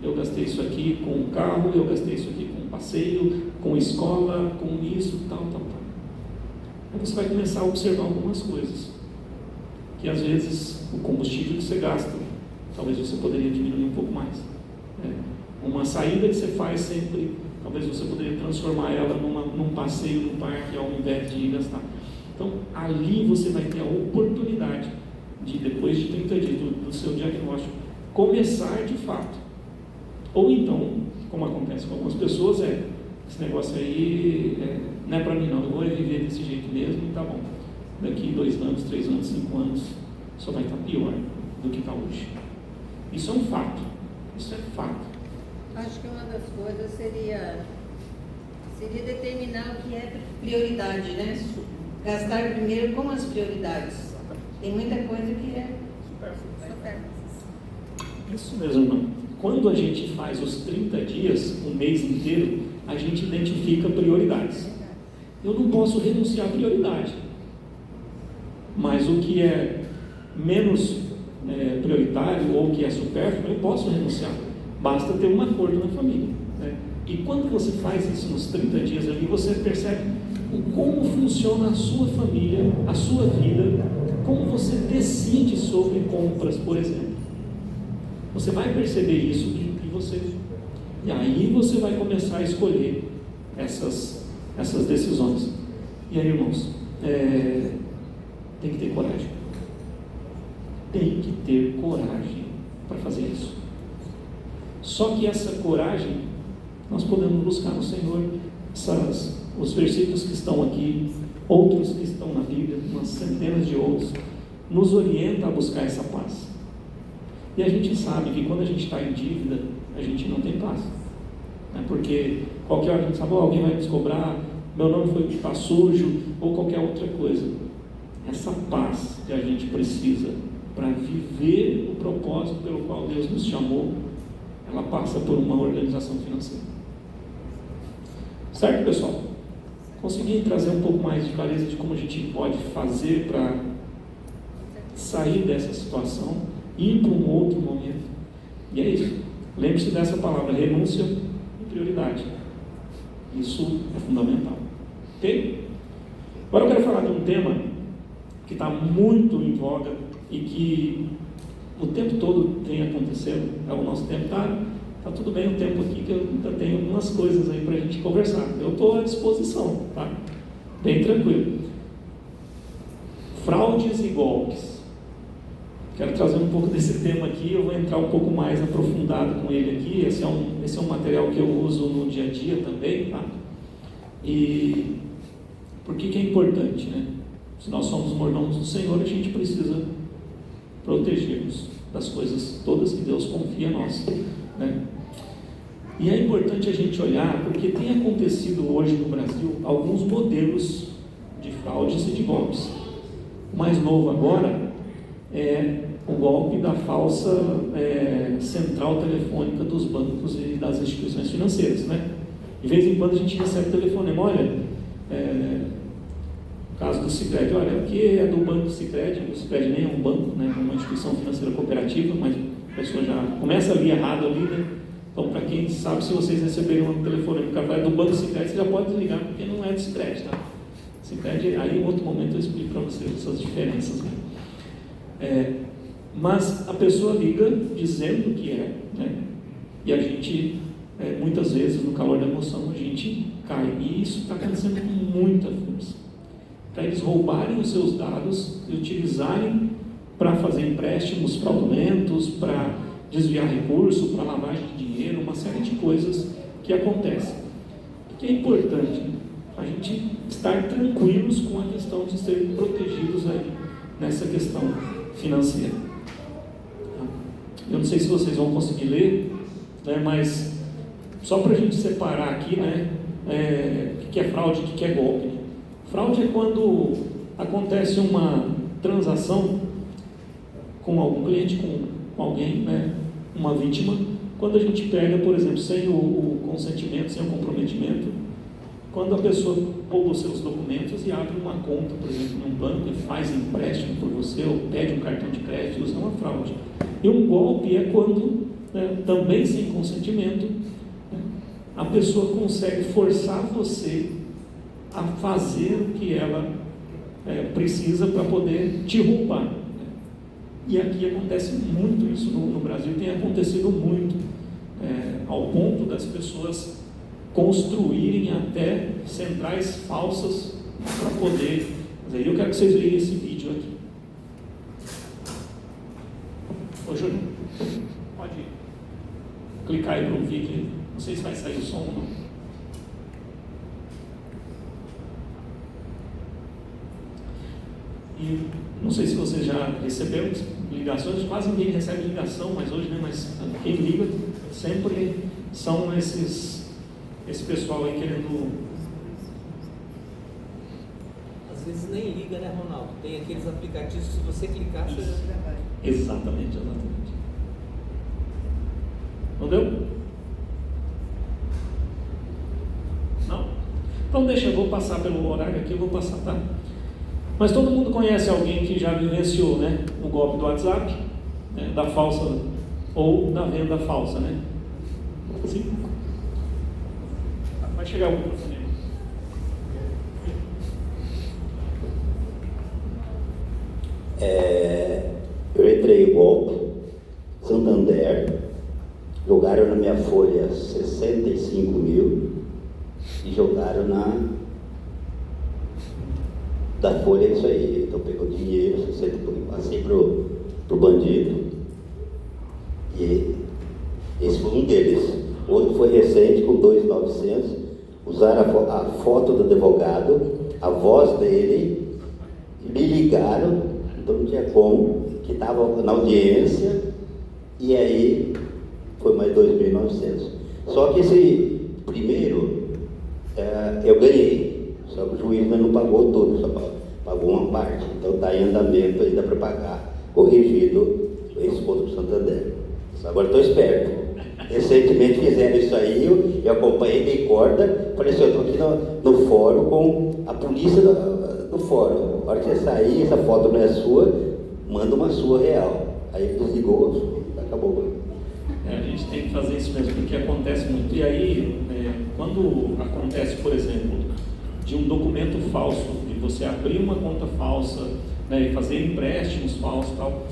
eu gastei isso aqui com o carro, eu gastei isso aqui com passeio, com escola, com isso, tal. Aí você vai começar a observar algumas coisas, que às vezes o combustível que você gasta, talvez você poderia diminuir um pouco mais. Uma saída que você faz sempre, talvez você poderia transformar ela num passeio no parque ao invés de ir gastar. Então ali você vai ter a oportunidade de, depois de 30 dias do seu diagnóstico, começar de fato. Ou então, como acontece com algumas pessoas, esse negócio aí não é para mim não, eu vou viver desse jeito mesmo e tá bom. daqui 2 anos, 3 anos, 5 anos, só vai estar pior do que está hoje. Isso é um fato. Isso é fato. Acho que uma das coisas seria determinar o que é Prioridade, né? Gastar primeiro com as prioridades. Tem muita coisa que é supérfluo. Isso mesmo, irmão. Quando a gente faz os 30 dias, um mês inteiro, a gente identifica prioridades. Eu não posso renunciar à prioridade. Mas o que é menos prioritário ou que é supérfluo, eu posso renunciar. Basta ter um acordo na família, né? E quando você faz isso nos 30 dias ali, você percebe como funciona a sua família, a sua vida, como você decide sobre compras, por exemplo. Você vai perceber isso de você. E aí você vai começar a escolher essas decisões. E aí, irmãos, tem que ter coragem. Tem que ter coragem para fazer isso. Só que essa coragem nós podemos buscar no Senhor. Os versículos que estão aqui, outros que estão na Bíblia, umas centenas de outros, nos orienta a buscar essa paz. E a gente sabe que quando a gente está em dívida, a gente não tem paz, né? Porque qualquer hora a gente sabe, alguém vai nos cobrar, meu nome foi está sujo, ou qualquer outra coisa. Essa paz que a gente precisa para viver o propósito pelo qual Deus nos chamou, ela passa por uma organização financeira. Certo, pessoal? Consegui trazer um pouco mais de clareza de como a gente pode fazer para sair dessa situação e ir para um outro momento. E é isso. Lembre-se dessa palavra, renúncia e prioridade. Isso é fundamental. Ok? Agora eu quero falar de um tema que está muito em voga e que o tempo todo tem acontecido. O nosso tempo está tudo bem, o tempo aqui que eu ainda tenho algumas coisas aí para a gente conversar. Eu estou à disposição, tá? Bem tranquilo. Fraudes e golpes. Quero trazer um pouco desse tema aqui, eu vou entrar um pouco mais aprofundado com ele aqui. Esse é um material que eu uso no dia a dia também, tá? E por que é importante, né? Se nós somos mordomos do Senhor, a gente precisa protegermos das coisas todas que Deus confia a nós, né? E é importante a gente olhar, porque tem acontecido hoje no Brasil alguns modelos de fraudes e de golpes. O mais novo agora é o golpe da falsa central telefônica dos bancos e das instituições financeiras, né? De vez em quando a gente recebe telefonema, olha, no caso do Sicredi, olha, aqui é do banco Sicredi, o Sicredi nem é um banco, né, é uma instituição financeira cooperativa, mas a pessoa já começa ali errado ali, né? Então, para quem sabe, se vocês receberem um telefonema do cara do banco Sicredi, você já pode desligar, porque não é do Sicredi, tá? Sicredi, aí em outro momento eu explico para vocês essas diferenças, né? Mas a pessoa liga dizendo que é, né? E a gente, muitas vezes, no calor da emoção, a gente cai. E isso está acontecendo com muita força. Para eles roubarem os seus dados e utilizarem para fazer empréstimos fraudulentos, para desviar recurso, para lavagem de dinheiro, uma série de coisas que acontecem. O que é importante? A gente estar tranquilos com a questão de ser protegidos aí nessa questão financeira. Eu não sei se vocês vão conseguir ler, né, mas só para a gente separar aqui, né, o que é fraude e o que é golpe. Né? Fraude é quando acontece uma transação com algum cliente, com alguém, né, uma vítima, quando a gente pega, por exemplo, sem o consentimento, sem o comprometimento, quando a pessoa rouba os seus documentos e abre uma conta, por exemplo, num banco e faz empréstimo por você ou pede um cartão de crédito, isso é uma fraude. E um golpe é quando, né, também sem consentimento, né, a pessoa consegue forçar você a fazer o que ela precisa para poder te roubar. Né? E aqui acontece muito isso no Brasil, tem acontecido muito, ao ponto das pessoas construírem até centrais falsas para poder fazer. Eu quero que vocês vejam esse vídeo aqui. Ô Júlio, pode clicar aí para um vídeo, não sei se vai sair o som ou não. E não sei se vocês já receberam ligações, quase ninguém recebe ligação, mas hoje, né, mas quem liga sempre são esse pessoal aí querendo. Às vezes nem liga, né, Ronaldo? Tem aqueles aplicativos que se você clicar, você já vai. Exatamente. Não deu? Não? Então deixa, eu vou passar pelo horário aqui, eu vou passar, tá? Mas todo mundo conhece alguém que já vivenciou, né, o golpe do WhatsApp, né, da falsa ou da venda falsa, né? Sim? Vai chegar o microfone aí. Eu entrei em golpe, Santander, jogaram na minha folha 65 mil e jogaram da folha isso aí. Então pegou dinheiro, passei pro bandido. E esse foi um deles. Outro foi recente, com 2.900, usaram a foto do advogado, a voz dele, me ligaram, então não tinha como, que estava na audiência, e aí foi mais 2.900. Só que esse primeiro, eu ganhei, só que o juiz não pagou tudo, só pagou uma parte. Então está em andamento ainda para pagar, corrigido esse ponto do Santander. Agora estou esperto. Recentemente fizeram isso aí, eu acompanhei, dei corda, falei assim, eu estou aqui no fórum com a polícia do fórum. A hora que você sair, essa foto não é sua, manda uma sua real. Aí ele desligou, acabou. A gente tem que fazer isso mesmo, porque acontece muito. E aí, quando acontece, por exemplo, de um documento falso, de você abrir uma conta falsa, né, e fazer empréstimos falsos e tal,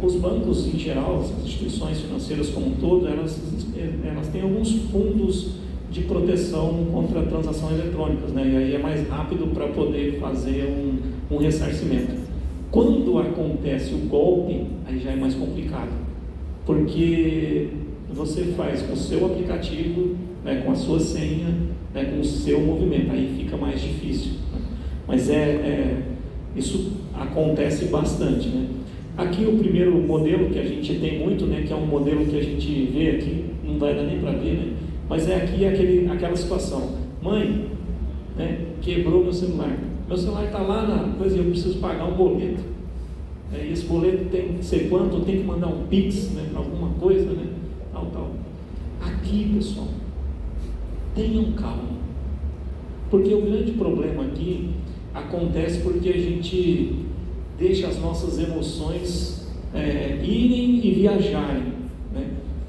os bancos em geral, as instituições financeiras como um todo, elas têm alguns fundos de proteção contra transações eletrônicas, né? E aí é mais rápido para poder fazer um ressarcimento. Quando acontece o golpe, aí já é mais complicado, porque você faz com o seu aplicativo, né, com a sua senha, né, com o seu movimento, aí fica mais difícil, né? Mas isso acontece bastante, né? Aqui o primeiro modelo que a gente tem muito, né, que é um modelo que a gente vê aqui, não vai dar nem para ver, né, mas aqui aquela situação, mãe, né, quebrou meu celular está lá na coisa e eu preciso pagar um boleto, e esse boleto tem que ser quanto, eu tenho que mandar um Pix, né, para alguma coisa, né, tal. Aqui, pessoal, tenham calma, porque o grande problema aqui acontece porque a gente deixa as nossas emoções irem e viajarem, né?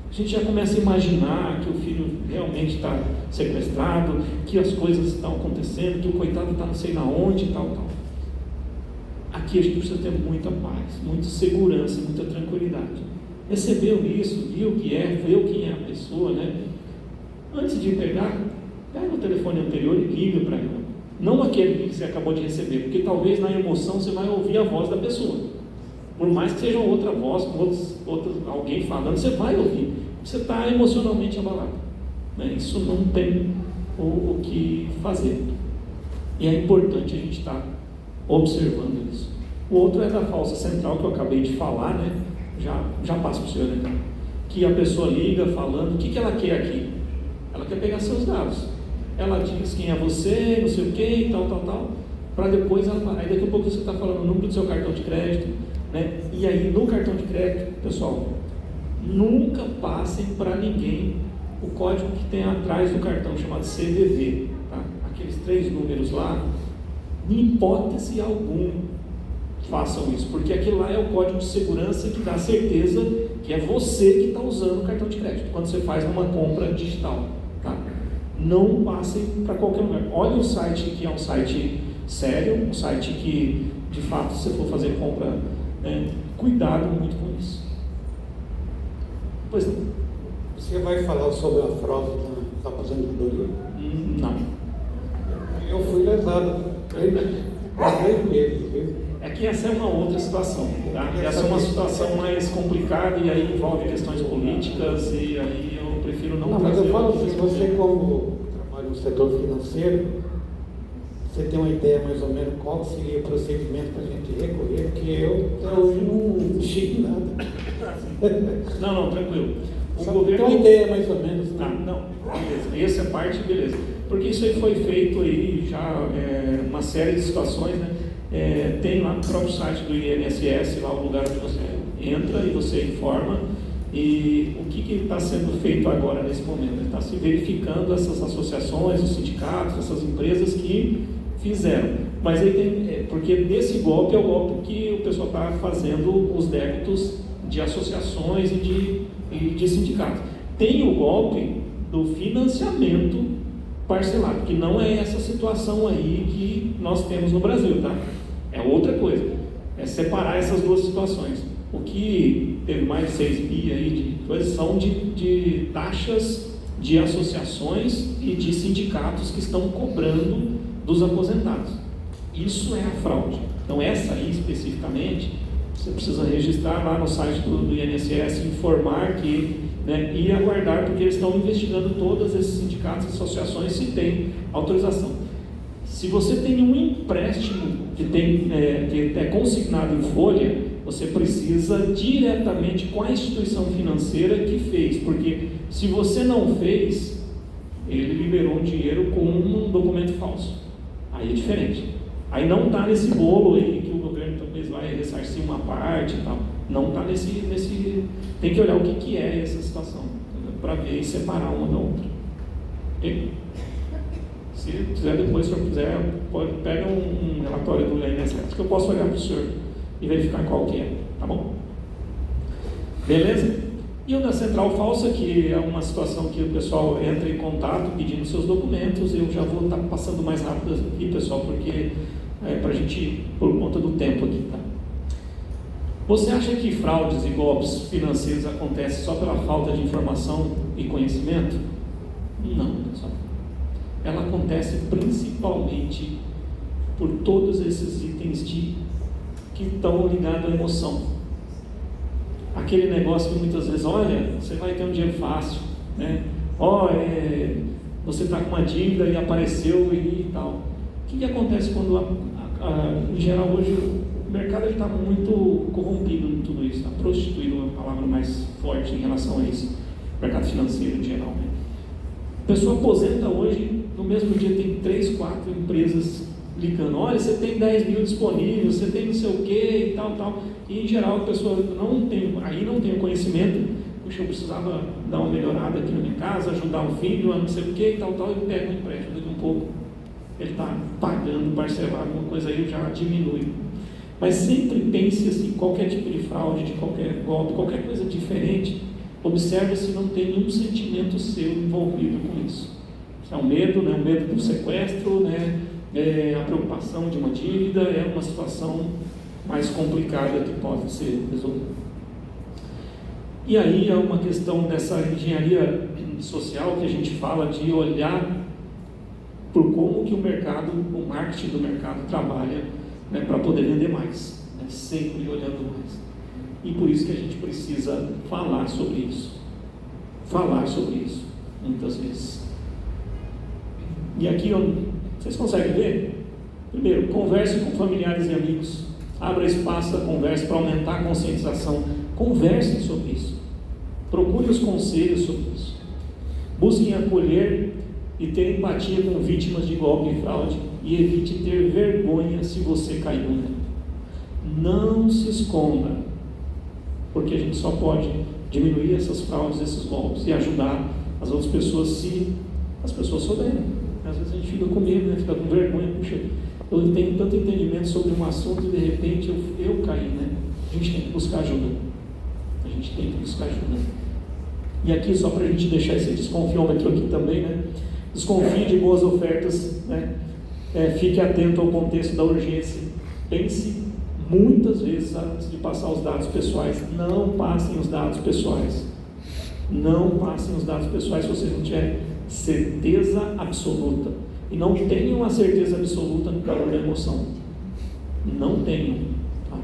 A gente já começa a imaginar que o filho realmente está sequestrado, que as coisas estão acontecendo, que o coitado está não sei na onde e tal. Aqui a gente precisa ter muita paz, muita segurança, muita tranquilidade. Recebeu isso, viu o que viu quem é a pessoa, né? Antes de pegar, pega o telefone anterior e liga para ela. Não aquele que você acabou de receber, porque talvez na emoção você vai ouvir a voz da pessoa. Por mais que seja outra voz, alguém falando, você vai ouvir. Você está emocionalmente abalado, né? Isso não tem o que fazer. E é importante a gente estar observando isso. O outro é da falsa central, que eu acabei de falar, né? Já passo para o senhor, então. Que a pessoa liga falando, o que ela quer aqui? Ela quer pegar seus dados. Ela diz quem é você, não sei o que, tal, para depois, aí daqui a pouco você está falando o número do seu cartão de crédito, né? E aí no cartão de crédito, pessoal, nunca passem para ninguém o código que tem atrás do cartão, chamado CVV, tá? Aqueles 3 números lá, em hipótese alguma, façam isso, porque aquilo lá é o código de segurança que dá certeza que é você que está usando o cartão de crédito, quando você faz uma compra digital, tá? Não passem para qualquer lugar. Olha o site que é um site sério, um site que, de fato, se você for fazer compra, cuidado muito com isso. Pois não. Você vai falar sobre a fraude da aposentadoria? Não. Eu fui lesado 3 meses, viu? É que essa é uma outra situação, tá? Essa é uma situação mais complicada e aí envolve questões políticas e aí eu prefiro não mas trazer. eu falo assim, você como trabalha no setor financeiro, você tem uma ideia mais ou menos qual seria o procedimento para a gente recorrer, porque eu até hoje não chego nada. Não, tranquilo. O Só governo... tem uma ideia mais ou menos. Ah, não, beleza. Essa parte, beleza. Porque isso aí foi feito aí já uma série de situações, né? Tem lá no próprio site do INSS, lá o lugar onde você entra e você informa. E o que está sendo feito agora nesse momento? Está se verificando essas associações, os sindicatos, essas empresas que fizeram. Mas aí tem, porque desse golpe é o golpe que o pessoal está fazendo os débitos de associações e de sindicatos. Tem o golpe do financiamento parcelado, que não é essa situação aí que nós temos no Brasil, tá? É outra coisa. É separar essas duas situações. O que teve mais de 6 bi aí de coisas são de taxas de associações e de sindicatos que estão cobrando dos aposentados. Isso é a fraude. Então essa aí especificamente, você precisa registrar lá no site do INSS, informar que, né, e aguardar, porque eles estão investigando todos esses sindicatos e associações se tem autorização. Se você tem um empréstimo que é consignado em folha, você precisa diretamente com a instituição financeira que fez, porque se você não fez, ele liberou um dinheiro com um documento falso. Aí é diferente. Aí não está nesse bolo aí que o governo talvez vai ressarcir uma parte e tal. Não está nesse. Tem que olhar o que é essa situação, para ver e separar uma da outra. Okay? Se quiser depois, se eu quiser, pega um relatório do INSS que eu posso olhar para o senhor e verificar qual que é, tá bom? Beleza? E o da central falsa, que é uma situação que o pessoal entra em contato pedindo seus documentos. Eu já vou estar passando mais rápido aqui, pessoal, porque para a gente, por conta do tempo aqui, tá? Você acha que fraudes e golpes financeiros acontecem só pela falta de informação e conhecimento? Não, pessoal. Ela acontece principalmente por todos esses itens que estão ligados à emoção. Aquele negócio que muitas vezes, olha, você vai ter um dinheiro fácil, né? Você está com uma dívida e apareceu e tal. O que acontece quando, em geral, hoje o mercado está muito corrompido em tudo isso, está prostituído, é uma palavra mais forte em relação a isso, o mercado financeiro em geral, né? A pessoa aposenta hoje, no mesmo dia tem 3, 4 empresas ligando, olha, você tem 10 mil disponíveis, você tem não sei o que e tal, e em geral a pessoa não tem o conhecimento, puxa, eu precisava dar uma melhorada aqui na minha casa, ajudar um filho, não sei o que e tal, e pega um empréstimo, daqui um pouco ele está pagando parcelado, alguma coisa aí já diminui. Mas sempre pense assim, qualquer tipo de fraude, de qualquer golpe, qualquer coisa diferente, observe se não tem nenhum sentimento seu envolvido com isso. Se é um medo, né? O medo do sequestro, né? A preocupação de uma dívida, é uma situação mais complicada que pode ser resolvida. E aí é uma questão dessa engenharia social que a gente fala de olhar por como que o mercado, o marketing do mercado trabalha, né, para poder vender mais, né, sempre olhando mais. E por isso que a gente precisa falar sobre isso, muitas vezes. E aqui, vocês conseguem ver? Primeiro, converse com familiares e amigos, abra espaço da conversa para aumentar a conscientização, conversem sobre isso, procure os conselhos sobre isso, busquem acolher e ter empatia com vítimas de golpe e fraude e evite ter vergonha se você caiu nela. Não se esconda, porque a gente só pode diminuir essas fraudes, esses golpes e ajudar as outras pessoas se as pessoas souberem. Às vezes a gente fica com medo, né? Fica com vergonha, puxa, eu tenho tanto entendimento sobre um assunto e de repente eu caí, né? A gente tem que buscar ajuda. E aqui, só para a gente deixar esse desconfiômetro aqui também, né? Desconfie de boas ofertas, né? Fique atento ao contexto da urgência. Pense muitas vezes antes de passar os dados pessoais. Não passem os dados pessoais. Não passem os dados pessoais se você não tiver certeza absoluta. E não tenham a certeza absoluta no calor da emoção. Não tenham. Tá?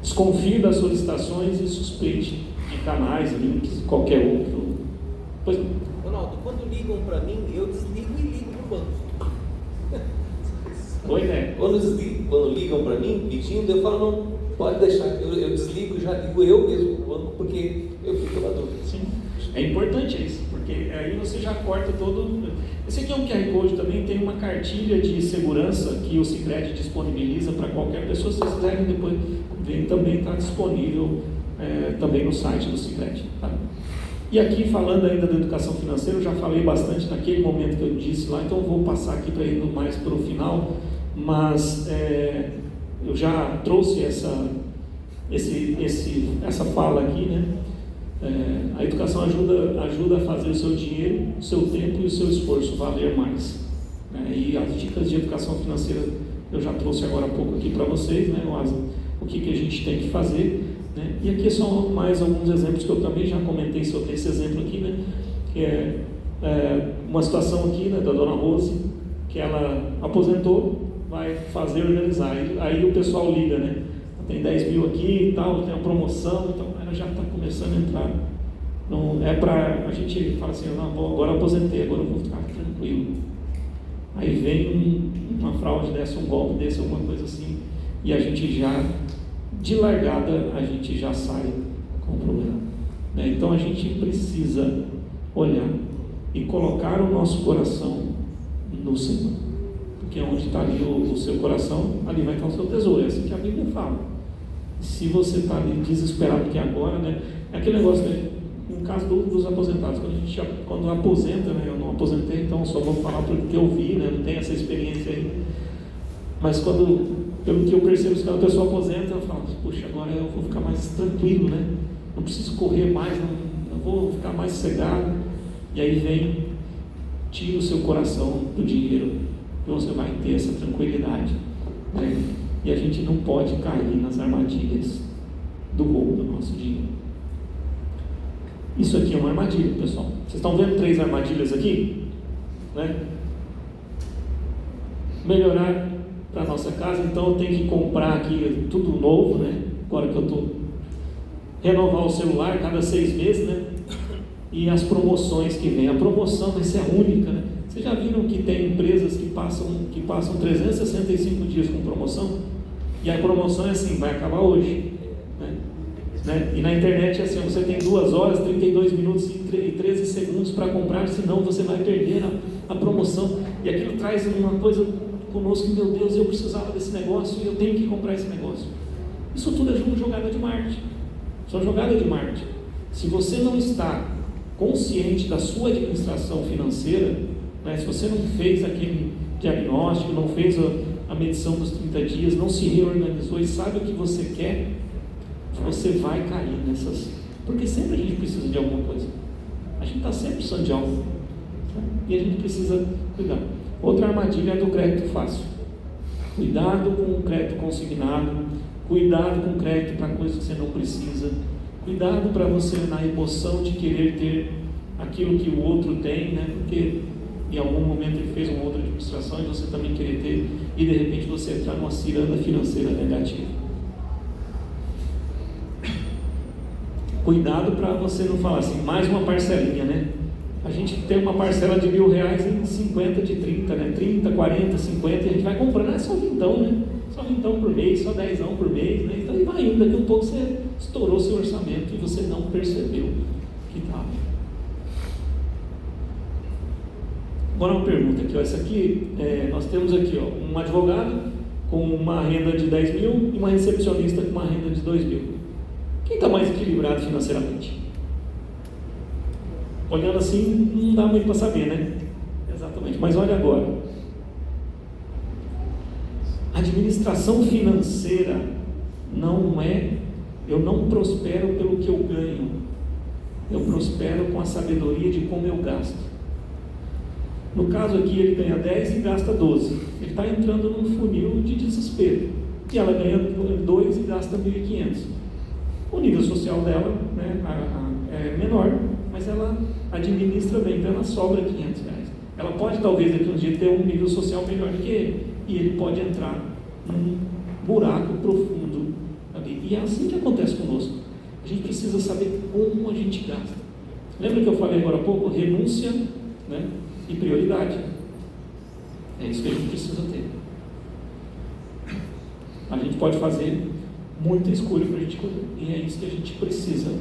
Desconfie das solicitações e suspeite de canais, links, qualquer outro. Pois não. Ronaldo, quando ligam para mim, eu desligo e ligo para o banco. Boa ideia. Quando ligam para mim pedindo, eu falo, não, pode deixar, eu desligo, já ligo eu mesmo pro banco, porque eu fico na dúvida. Sim, é importante isso, porque aí você já corta todo. Esse aqui é um QR Code também, tem uma cartilha de segurança que o Sicredi disponibiliza para qualquer pessoa. Se vocês quiserem depois ver, também está disponível também no site do Sicredi. Tá? E aqui, falando ainda da educação financeira, eu já falei bastante naquele momento que eu disse lá, então eu vou passar aqui para ir mais para o final, mas eu já trouxe essa fala aqui, né? A educação ajuda a fazer o seu dinheiro, o seu tempo e o seu esforço valer mais. E as dicas de educação financeira eu já trouxe agora há pouco aqui para vocês, né? O que a gente tem que fazer. Né? E aqui são mais alguns exemplos que eu também já comentei sobre esse exemplo aqui, né? Que é uma situação aqui, né, da dona Rose, que ela aposentou, vai fazer organizar. Aí o pessoal liga, né? Tem 10 mil aqui e tal, tem uma promoção, então ela já está começando a entrar. Não, a gente fala assim, não, agora eu aposentei, agora eu vou ficar tranquilo. Aí vem uma fraude dessa, um golpe desse, alguma coisa assim, e a gente já, de largada, a gente já sai com o problema. Né? Então a gente precisa olhar e colocar o nosso coração no Senhor. Porque onde está ali o seu coração, ali vai estar o seu tesouro. É assim que a Bíblia fala. Se você está ali desesperado, porque agora, né? É aquele negócio, né? No caso dos aposentados, quando aposenta, né? Eu não aposentei, então só vou falar porque eu vi, né? Não tenho essa experiência aí. Mas pelo que eu percebo, se cada pessoa aposenta, eu falo, puxa, agora eu vou ficar mais tranquilo, né? Não preciso correr mais, não vou ficar mais sossegado. E aí tira o seu coração do dinheiro, e você vai ter essa tranquilidade, né? E a gente não pode cair nas armadilhas do roubo do nosso dinheiro. Isso aqui é uma armadilha, pessoal. Vocês estão vendo 3 armadilhas aqui? Né? Melhorar para a nossa casa, então eu tenho que comprar aqui tudo novo, né? Agora que eu estou renovar o celular cada 6 meses, né? E as promoções que vem. A promoção vai ser única, né? Vocês já viram que tem empresas que passam 365 dias com promoção? E a promoção é assim, vai acabar hoje. Né? E na internet é assim, você tem 2 horas, 32 minutos e 13 segundos para comprar, senão você vai perder a promoção. E aquilo traz uma coisa conosco, meu Deus, eu precisava desse negócio e eu tenho que comprar esse negócio. Isso tudo é uma jogada de marketing. Isso é uma jogada de marketing. Se você não está consciente da sua administração financeira, né, se você não fez aquele diagnóstico, não fez a medição dos 30 dias, não se reorganizou e sabe o que você quer, você vai cair nessas. Porque sempre a gente precisa de alguma coisa. A gente está sempre precisando de algo. Né? E a gente precisa cuidar. Outra armadilha é do crédito fácil. Cuidado com o crédito consignado. Cuidado com o crédito para coisas que você não precisa. Cuidado para você, na emoção de querer ter aquilo que o outro tem, né? Porque em algum momento ele fez uma outra administração e você também querer ter, e de repente você entrar numa ciranda financeira negativa. Cuidado para você não falar assim, mais uma parcelinha, né? A gente tem uma parcela de R$1.000 em 50 de 30, né? 30, 40, 50, e a gente vai comprando, é só vintão, né? Só vintão por mês, só 10 por mês, né? Então, e vai indo, daqui a um pouco você estourou seu orçamento e você não percebeu que estava. Agora uma pergunta aqui, ó. Essa aqui, nós temos aqui, ó, um advogado com uma renda de 10 mil e uma recepcionista com uma renda de 2 mil. Quem está mais equilibrado financeiramente? Olhando assim, não dá muito para saber, né? Exatamente, mas olha agora. Administração financeira não é, eu não prospero pelo que eu ganho, eu prospero com a sabedoria de como eu gasto. No caso aqui, ele ganha 10 e gasta 12. Ele está entrando num funil de desespero. E ela ganha 2 e gasta 1.500. O nível social dela, né, é menor, mas ela administra bem, então ela sobra R$500. Ela pode, talvez, daqui a um dia ter um nível social melhor do que ele. E ele pode entrar num buraco profundo ali. E é assim que acontece conosco. A gente precisa saber como a gente gasta. Lembra que eu falei agora há pouco? Renúncia, né? E prioridade. É isso que a gente precisa ter. A gente pode fazer muita escolha para a gente colher, e é isso que a gente precisa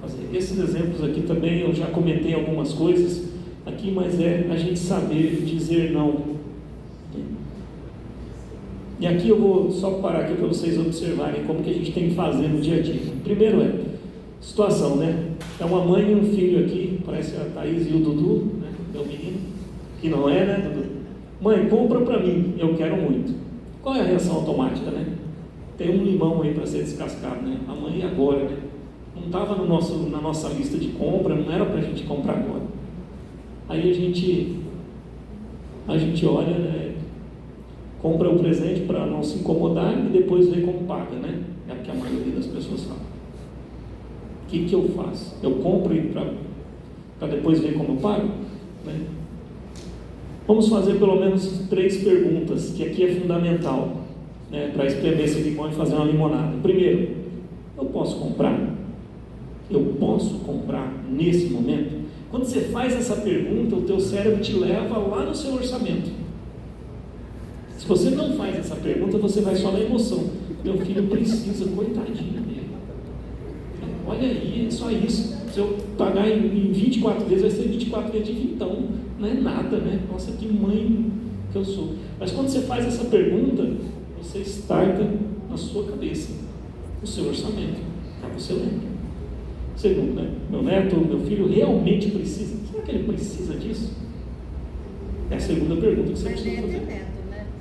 fazer. Esses exemplos aqui também, eu já comentei algumas coisas aqui, mas é a gente saber dizer não. E aqui eu vou só parar aqui para vocês observarem como que a gente tem que fazer no dia a dia. Primeiro situação, né? É uma mãe e um filho aqui, parece a Thaís e o Dudu, né? Meu menino, que não é, né, Dudu? Mãe, compra para mim, eu quero muito. Qual é a reação automática, né? Tem um limão aí para ser descascado, né? A mãe agora, né? Não estava na nossa lista de compra, não era para a gente comprar agora. Aí a gente olha, né? Compra o presente para não se incomodar e depois vê como paga, né? É o que a maioria das pessoas fala. O que eu faço? Eu compro para depois ver como eu pago? Né? Vamos fazer pelo menos 3 perguntas, que aqui é fundamental, né, para espremer esse limão e fazer uma limonada. Primeiro, eu posso comprar? Eu posso comprar nesse momento? Quando você faz essa pergunta, o teu cérebro te leva lá no seu orçamento. Se você não faz essa pergunta, você vai só na emoção. Meu filho precisa, coitadinho dele. Olha aí, é só isso. Se eu pagar em 24 vezes, vai ser 24 vezes de vintão. Não é nada, né? Nossa, que mãe que eu sou. Mas quando você faz essa pergunta, você starta na sua cabeça o seu orçamento. Você lembra. Segundo, né? Meu neto, meu filho realmente precisa. Será que ele precisa disso? É a segunda pergunta que você precisa fazer.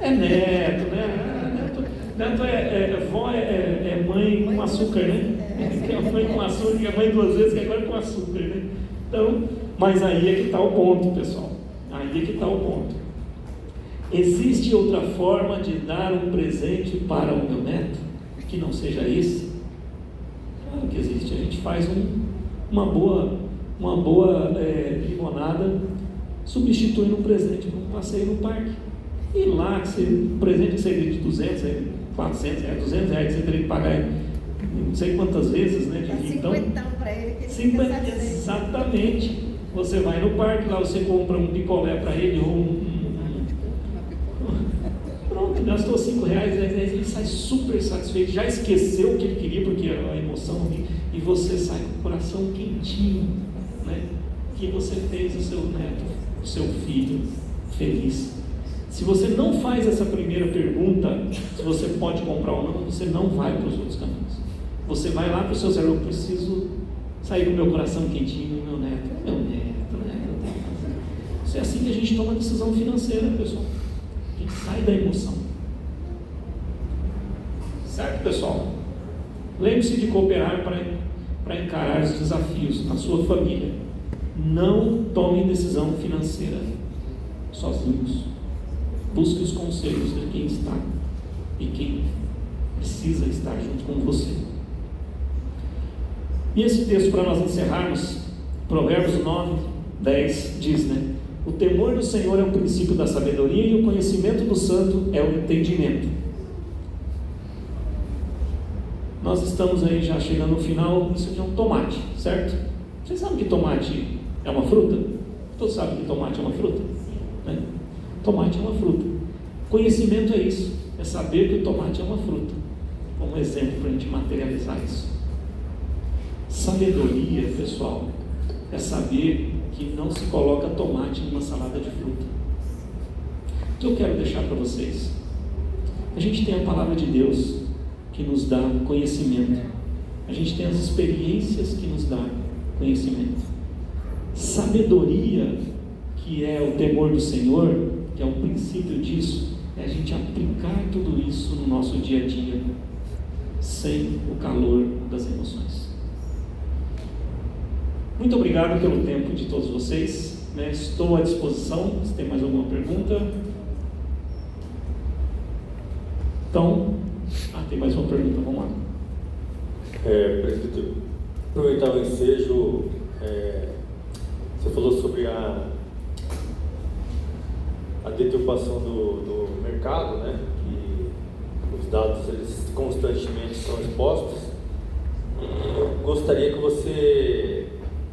É neto, né? Neto vó é mãe com açúcar, né? Que é mãe com açúcar, que é mãe 2 vezes, que agora é com açúcar, né? Então, mas aí é que está o ponto, pessoal. Aí é que está o ponto. Existe outra forma de dar um presente para o meu neto que não seja esse? Claro que existe. A gente faz uma boa limonada substituindo um presente por um passeio no parque. E lá, um presente que seria de 200, 400, 200 reais, que você teria que pagar não sei quantas vezes, né? De então, 50 para ele, que ele 50, exatamente. Você vai no parque, lá você compra um picolé para ele, ou pronto, gastou 5 reais, 10 reais, ele sai super satisfeito, já esqueceu o que ele queria, porque a emoção, e você sai com o coração quentinho, né? Que você fez o seu neto, o seu filho feliz. Se você não faz essa primeira pergunta, se você pode comprar ou não, você não vai para os outros caminhos. Você vai lá para o seu cérebro, eu preciso sair com o meu coração quentinho, meu neto, né? Isso é assim que a gente toma decisão financeira, pessoal. A gente sai da emoção. Certo, pessoal? Lembre-se de cooperar para encarar os desafios na sua família. Não tome decisão financeira sozinhos. Busque os conselhos de quem está e quem precisa estar junto com você. E esse texto, para nós encerrarmos, Provérbios 9, 10 diz, né? O temor do Senhor é o princípio da sabedoria e o conhecimento do santo é o entendimento. Nós estamos aí já chegando no final. Isso aqui é um tomate, certo? Vocês sabem que tomate é uma fruta? Todos sabem que tomate é uma fruta? Né? Tomate é uma fruta. Conhecimento é isso, é saber que o tomate é uma fruta. Como exemplo para a gente materializar isso. Sabedoria, pessoal, é saber que não se coloca tomate numa salada de fruta. O que eu quero deixar para vocês? A gente tem a palavra de Deus que nos dá conhecimento. A gente tem as experiências que nos dá conhecimento. Sabedoria, que é o temor do Senhor, que é o princípio disso, é a gente aplicar tudo isso no nosso dia a dia, sem o calor das emoções. Muito obrigado pelo tempo de todos vocês, né? Estou à disposição, se tem mais alguma pergunta. Então, tem mais uma pergunta, vamos lá. Presbítero, aproveitar o ensejo, você falou sobre a deturpação do mercado, né? Que os dados eles constantemente são expostos. Eu gostaria que você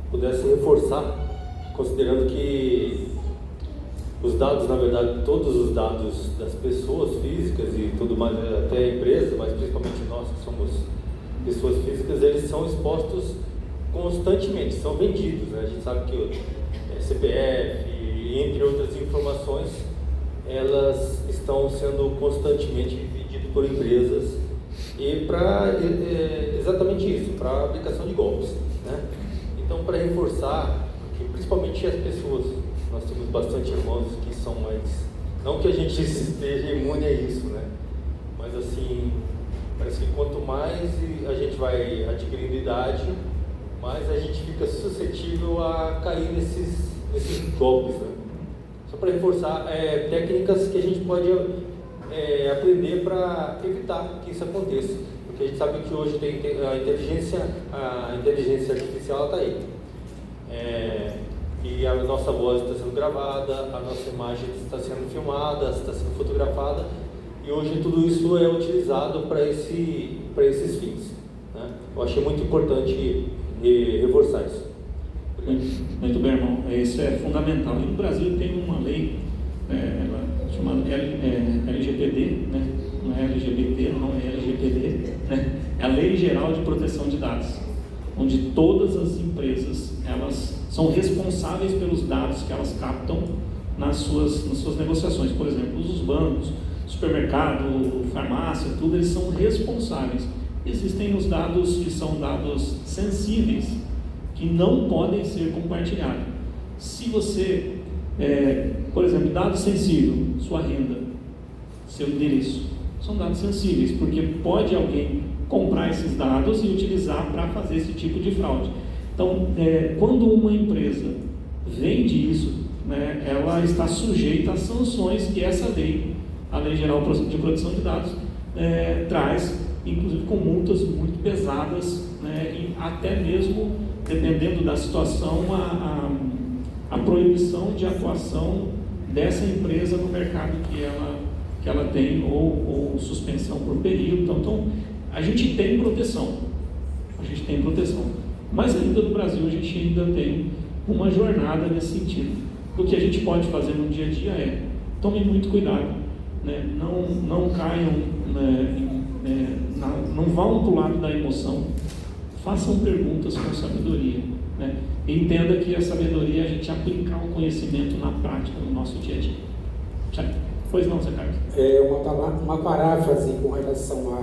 pudesse reforçar, considerando que os dados, na verdade, todos os dados das pessoas físicas e tudo mais, até a empresa, mas principalmente nós que somos pessoas físicas, eles são expostos constantemente, são vendidos, né? A gente sabe que CPF, entre outras informações, elas estão sendo constantemente vendidas por empresas e para exatamente isso, para aplicação de golpes, né? Então, para reforçar, que principalmente as pessoas, nós temos bastante irmãos que são mais, não que a gente esteja imune a isso, né? Mas assim, parece que quanto mais a gente vai adquirindo idade, mais a gente fica suscetível a cair nesses golpes, né? Só para reforçar, técnicas que a gente pode aprender para evitar que isso aconteça, porque a gente sabe que hoje tem a inteligência artificial está aí, e a nossa voz está sendo gravada, a nossa imagem está sendo filmada, está sendo fotografada, e hoje tudo isso é utilizado para esses fins, né? Eu achei muito importante reforçar isso. Muito bem, irmão. Isso é fundamental. E no Brasil tem uma lei chamada LGPD, né? Não é LGBT, não é LGPD, né? É a Lei Geral de Proteção de Dados, onde todas as empresas elas são responsáveis pelos dados que elas captam nas suas negociações. Por exemplo, os bancos, supermercado, farmácia, tudo, eles são responsáveis. Existem os dados que são dados sensíveis, que não podem ser compartilhados. Se você, por exemplo, dado sensível, sua renda, seu endereço, são dados sensíveis, porque pode alguém comprar esses dados e utilizar para fazer esse tipo de fraude. Então, quando uma empresa vende isso, né, ela está sujeita às sanções que essa lei, a Lei Geral de Proteção de Dados, traz, inclusive com multas muito pesadas, né, e até mesmo, dependendo da situação, a proibição de atuação dessa empresa no mercado que ela tem, ou suspensão por período. Então, a gente tem proteção, mas ainda no Brasil a gente ainda tem uma jornada nesse sentido. O que a gente pode fazer no dia a dia tomem muito cuidado, né? Não caiam, não vão para o lado da emoção, façam perguntas com sabedoria, né? E entenda que a sabedoria é a gente aplicar o conhecimento na prática, no nosso dia a dia. Pois não, Zé Carlos? Uma paráfrase com relação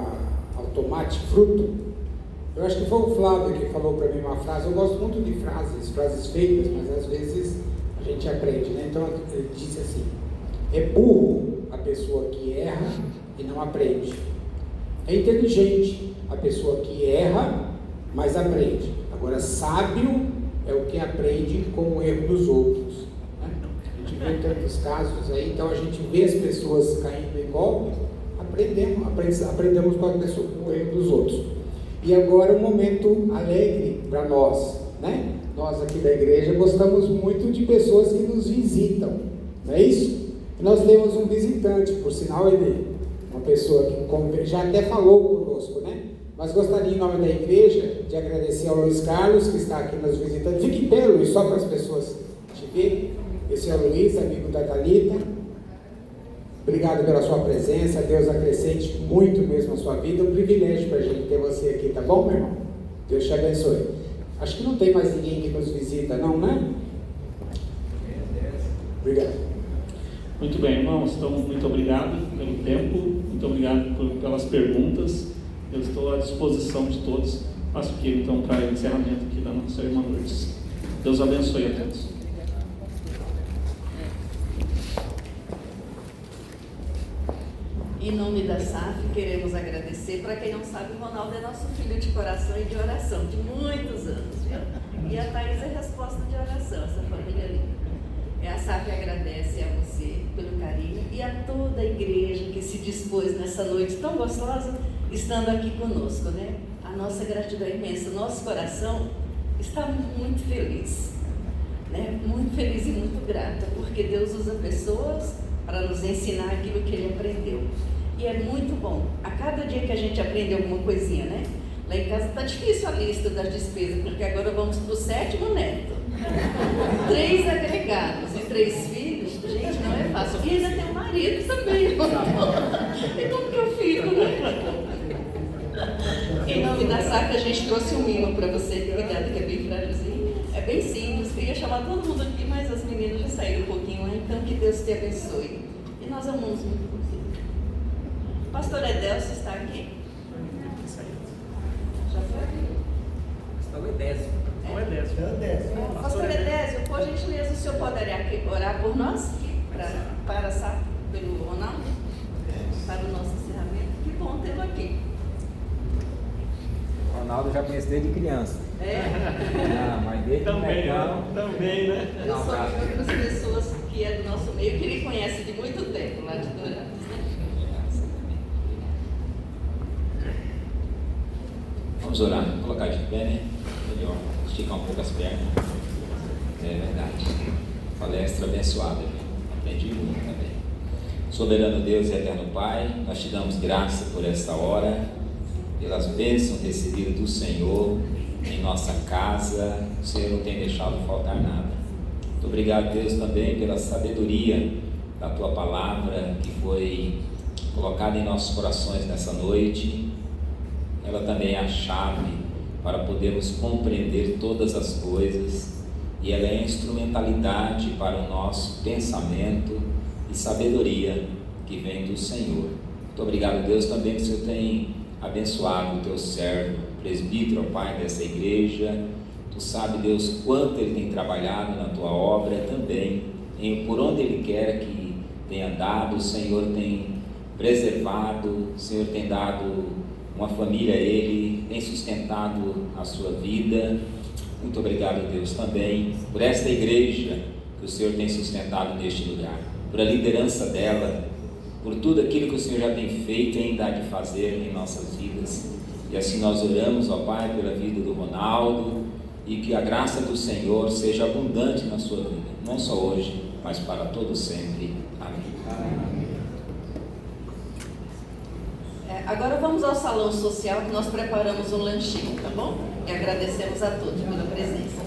ao tomate fruto. Eu acho que foi o Flávio que falou para mim uma frase. Eu gosto muito de frases feitas, mas às vezes a gente aprende, né? Então ele disse assim: é burro a pessoa que erra e não aprende. É inteligente a pessoa que erra, mas aprende. Agora, sábio é o que aprende com o erro dos outros, né? A gente vê tantos casos aí, então a gente vê as pessoas caindo em golpe, aprendemos com o erro dos outros. E agora um momento alegre para nós, né? Nós aqui da igreja gostamos muito de pessoas que nos visitam, não é isso? E nós temos um visitante, por sinal ele, uma pessoa que já até falou conosco, né? Mas gostaria, em nome da igreja, de agradecer ao Luiz Carlos, que está aqui nos visitando. Fique em pé, Luiz, só para as pessoas te verem. Esse é o Luiz, amigo da Thalita. Obrigado pela sua presença. Deus acrescente muito mesmo a sua vida. É um privilégio para a gente ter você aqui, tá bom, meu irmão? Deus te abençoe. Acho que não tem mais ninguém que nos visita, não, né? Obrigado. Muito bem, irmãos. Então, muito obrigado pelo tempo. Muito obrigado pelas perguntas. Eu estou à disposição de todos. Passo aqui, então, para o encerramento aqui da nossa irmã Lourdes. Deus abençoe a todos. Em nome da SAF, queremos agradecer. Para quem não sabe, o Ronaldo é nosso filho de coração e de oração, de muitos anos, viu? E a Thaís é resposta de oração, essa família linda. A SAF agradece a você pelo carinho e a toda a igreja que se dispôs nessa noite tão gostosa, estando aqui conosco, né? A nossa gratidão é imensa. Nosso coração está muito feliz, né? Muito feliz e muito grata, porque Deus usa pessoas para nos ensinar aquilo que Ele aprendeu. E é muito bom. A cada dia que a gente aprende alguma coisinha, né? Lá em casa está difícil a lista das despesas, porque agora vamos para o 7º neto. 3 agregados e 3 filhos. Gente, não fácil. E ainda tem um marido também. E como que eu fico, né? Em nome da Sacra, a gente trouxe um mimo para você, cuidado que é bem frágilzinho. É bem simples, eu ia chamar todo mundo aqui, mas as meninas já saíram um pouquinho lá, então que Deus te abençoe. E nós amamos muito você. Pastor Edelcio está aqui? Já foi? Pastor Edésio. Pastor Edésio, por gentileza, o senhor poderia orar por nós? Para pelo Ronaldo? Para o nosso encerramento? Que bom tê-lo aqui. O Ronaldo já conhece desde criança. É? Mas desde Também, molecão. também, né? Eu sou de outras pessoas que é do nosso meio, que ele conhece de muito tempo, lá de Dourados, né? Vamos orar, vamos colocar de pé, né? Melhor, esticar um pouco as pernas. É verdade. Palestra abençoada, aprendi muito também. Soberano Deus e eterno Pai, nós te damos graça por esta hora, pelas bênçãos recebidas do Senhor em nossa casa. O Senhor não tem deixado faltar nada. Muito obrigado, Deus, também pela sabedoria da Tua palavra que foi colocada em nossos corações nessa noite. Ela também é a chave para podermos compreender todas as coisas, e ela é a instrumentalidade para o nosso pensamento e sabedoria que vem do Senhor. Muito obrigado, Deus, também que o Senhor tem abençoado o teu servo, presbítero, Pai, dessa igreja. Tu sabe, Deus, quanto ele tem trabalhado na tua obra também, por onde ele quer que tenha andado. O Senhor tem preservado, o Senhor tem dado uma família a ele, tem sustentado a sua vida. Muito obrigado, Deus, também por esta igreja que o Senhor tem sustentado neste lugar, por a liderança dela, por tudo aquilo que o Senhor já tem feito e ainda há de fazer em nossas vidas. E assim nós oramos, ó Pai, pela vida do Ronaldo, e que a graça do Senhor seja abundante na sua vida, não só hoje, mas para todo sempre. Amém. Agora vamos ao salão social, que nós preparamos um lanchinho, tá bom? E agradecemos a todos pela presença.